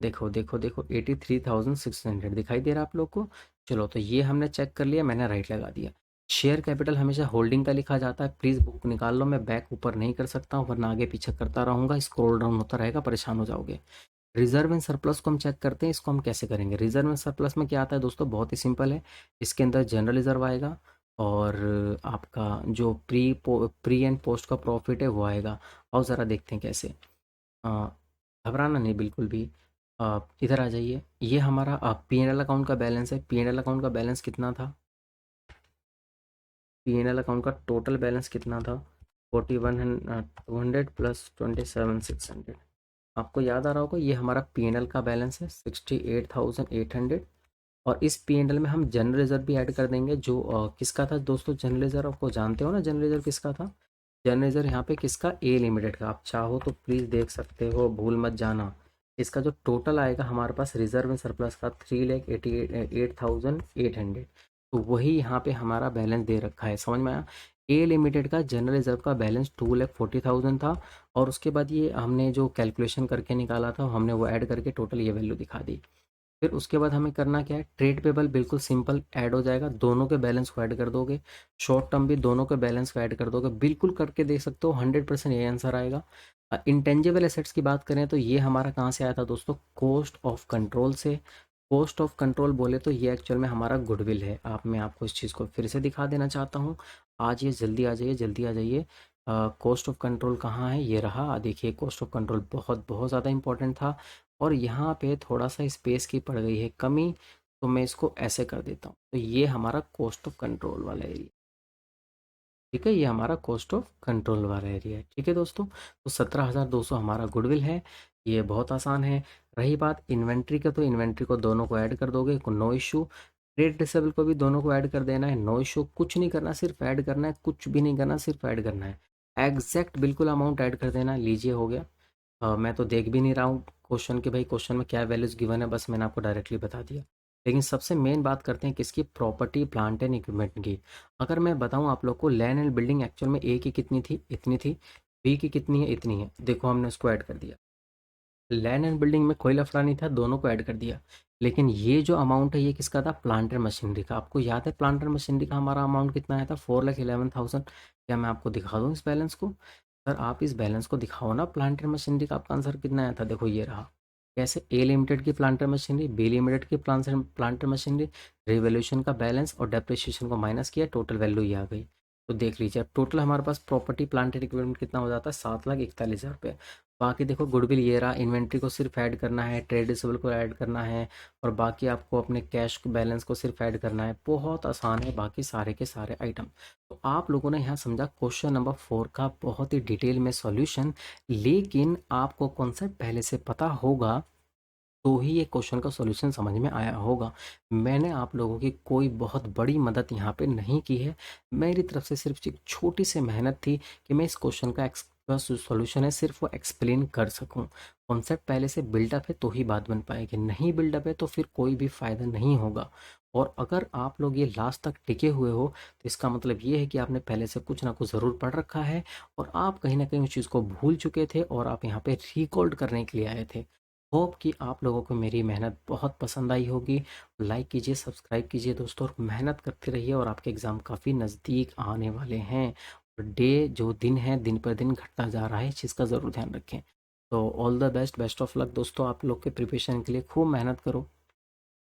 A: देखो देखो देखो, 83,600 दिखाई दे रहा है आप लोग को। चलो तो ये हमने चेक कर लिया, मैंने राइट लगा दिया। शेयर कैपिटल हमेशा होल्डिंग का लिखा जाता है, प्लीज़ बुक निकाल लो, मैं बैक ऊपर नहीं कर सकता हूँ वरना आगे पीछे करता रहूँगा, स्क्रॉल डाउन होता रहेगा, परेशान हो जाओगे। रिजर्व एंड सरप्लस को हम चेक करते हैं, इसको हम कैसे करेंगे। रिजर्व एंड सरप्लस में क्या आता है दोस्तों, बहुत ही सिंपल है। इसके अंदर जनरल रिजर्व आएगा, और आपका जो प्री एंड पोस्ट का प्रॉफिट है वो आएगा। और ज़रा देखते हैं कैसे। अ, घबराना नहीं बिल्कुल भी। इधर आ जाइए, ये हमारा पी&एल अकाउंट का बैलेंस है। पी&एल अकाउंट का बैलेंस कितना था, पी&एल अकाउंट का टोटल बैलेंस कितना था, 41,200 प्लस 27,600। आपको याद आ रहा होगा, ये हमारा पी&एल का बैलेंस है 68,800। और इस पी&एल में हम जनरल रिजर्व भी ऐड कर देंगे, जो किसका था दोस्तों, जनरल रिजर्व आपको जानते हो ना, जनरल रिजर्व किसका था, जनरल रिजर्व यहाँ पे किसका, ए लिमिटेड का। आप चाहो तो प्लीज़ देख सकते हो, भूल मत जाना। इसका जो टोटल आएगा हमारे पास रिजर्व एंड सरप्लस का, 3,88,800। तो वही यहाँ पे हमारा बैलेंस दे रखा है, समझ में आया। ए लिमिटेड का जनरल रिजर्व का बैलेंस 2,40,000 था, और उसके बाद ये हमने जो कैलकुलेशन करके निकाला था हमने वो ऐड करके टोटल ये वैल्यू दिखा दी। फिर उसके बाद हमें करना क्या है, ट्रेड पेबल बिल्कुल सिंपल ऐड हो जाएगा, दोनों के बैलेंस को ऐड कर दोगे। शॉर्ट टर्म भी दोनों के बैलेंस को ऐड कर दोगे, बिल्कुल करके देख सकते हो, 100% ये आंसर आएगा। इंटेंजिबल एसेट्स की बात करें तो ये हमारा कहाँ से आया था दोस्तों, कॉस्ट ऑफ कंट्रोल से। कॉस्ट ऑफ कंट्रोल बोले तो ये एक्चुअल में हमारा गुडविल है। आप मैं आपको इस चीज़ को फिर से दिखा देना चाहता हूँ। आज ये जल्दी आ जाइए, जल्दी आ जाइए। कॉस्ट ऑफ कंट्रोल कहाँ है? ये रहा। देखिए कॉस्ट ऑफ कंट्रोल बहुत बहुत ज़्यादा इंपॉर्टेंट था, और यहाँ पे थोड़ा सा स्पेस की पड़ गई है कमी, तो मैं इसको ऐसे कर देता हूँ। तो ये हमारा कॉस्ट ऑफ कंट्रोल वाला एरिया, ठीक है, ये हमारा कॉस्ट ऑफ कंट्रोल वाला एरिया है। ठीक है दोस्तों, तो 17,200 हमारा गुडविल है। ये बहुत आसान है। रही बात इन्वेंट्री का, तो इन्वेंट्री को दोनों को ऐड कर दोगे, नो इशू। ट्रेड रिसेबल को भी दोनों को ऐड कर देना है, नो इशू। कुछ नहीं करना, सिर्फ ऐड करना है, कुछ भी नहीं करना, सिर्फ ऐड करना है। एग्जैक्ट बिल्कुल अमाउंट ऐड कर देना है। लीजिए हो गया। मैं तो देख भी नहीं रहा हूँ क्वेश्चन के, भाई क्वेश्चन में क्या वैल्यूज गिवन है, बस मैंने आपको डायरेक्टली बता दिया। लेकिन सबसे मेन बात करते हैं किसकी? प्रॉपर्टी प्लांट एंड इक्विपमेंट की। अगर मैं बताऊं आप लोग को, लैंड एंड बिल्डिंग एक्चुअल में ए की कितनी थी? इतनी थी। बी की कितनी है? इतनी है। देखो हमने उसको ऐड कर दिया। लैंड एंड बिल्डिंग में कोई लफड़ा नहीं था, दोनों को ऐड कर दिया। लेकिन ये जो अमाउंट है ये किसका था? प्लांटर मशीनरी का। आपको याद है प्लांटर मशीनरी का हमारा अमाउंट कितना आया था? 4,11,000। क्या मैं आपको दिखा दूँ इस बैलेंस को? सर आप इस बैलेंस को दिखाओ ना। प्लांटर मशीनरी का आपका आंसर कितना आया था? देखो ये रहा। कैसे? ए लिमिटेड की प्लांटर मशीनरी, बी लिमिटेड की प्लांटर मशीनरी, रिवोल्यूशन का बैलेंस और डेप्रिसिएशन को माइनस किया, टोटल वैल्यू ये आ गई। तो देख लीजिए अब टोटल हमारे पास प्रॉपर्टी प्लांट एंड इक्विपमेंट कितना हो जाता है? 7,41,000 रुपये। बाकी देखो गुडविल ये रहा। इन्वेंट्री को सिर्फ ऐड करना है, ट्रेड रिसीवेबल को ऐड करना है, और बाकी आपको अपने कैश बैलेंस को सिर्फ ऐड करना है। बहुत आसान है बाकी सारे के सारे आइटम। तो आप लोगों ने यहाँ समझा क्वेश्चन नंबर 4 का बहुत ही डिटेल में सॉल्यूशन। लेकिन आपको कॉन्सेप्ट पहले से पता होगा तो ही ये क्वेश्चन का सॉल्यूशन समझ में आया होगा। मैंने आप लोगों की कोई बहुत बड़ी मदद यहाँ पे नहीं की है। मेरी तरफ से सिर्फ एक छोटी सी मेहनत थी कि मैं इस क्वेश्चन का सॉल्यूशन है सिर्फ वो एक्सप्लेन कर सकूं। कॉन्सेप्ट पहले से बिल्डअप है तो ही बात बन पाएगी, नहीं बिल्डअप है तो फिर कोई भी फ़ायदा नहीं होगा। और अगर आप लोग ये लास्ट तक टिके हुए हो तो इसका मतलब ये है कि आपने पहले से कुछ ना कुछ ज़रूर पढ़ रखा है, और आप कहीं ना कहीं उस चीज़ को भूल चुके थे और आप यहाँ पे रिकॉर्ड करने के लिए आए थे। होप कि आप लोगों को मेरी मेहनत बहुत पसंद आई होगी। लाइक कीजिए, सब्सक्राइब कीजिए दोस्तों, और मेहनत करते रहिए। और आपके एग्ज़ाम काफ़ी नज़दीक आने वाले हैं, और डे जो दिन है दिन पर दिन घटता जा रहा है, इस चीज़ का ज़रूर ध्यान रखें। तो all the best, best of luck दोस्तों। आप लोग के प्रिपरेशन के लिए खूब मेहनत करो।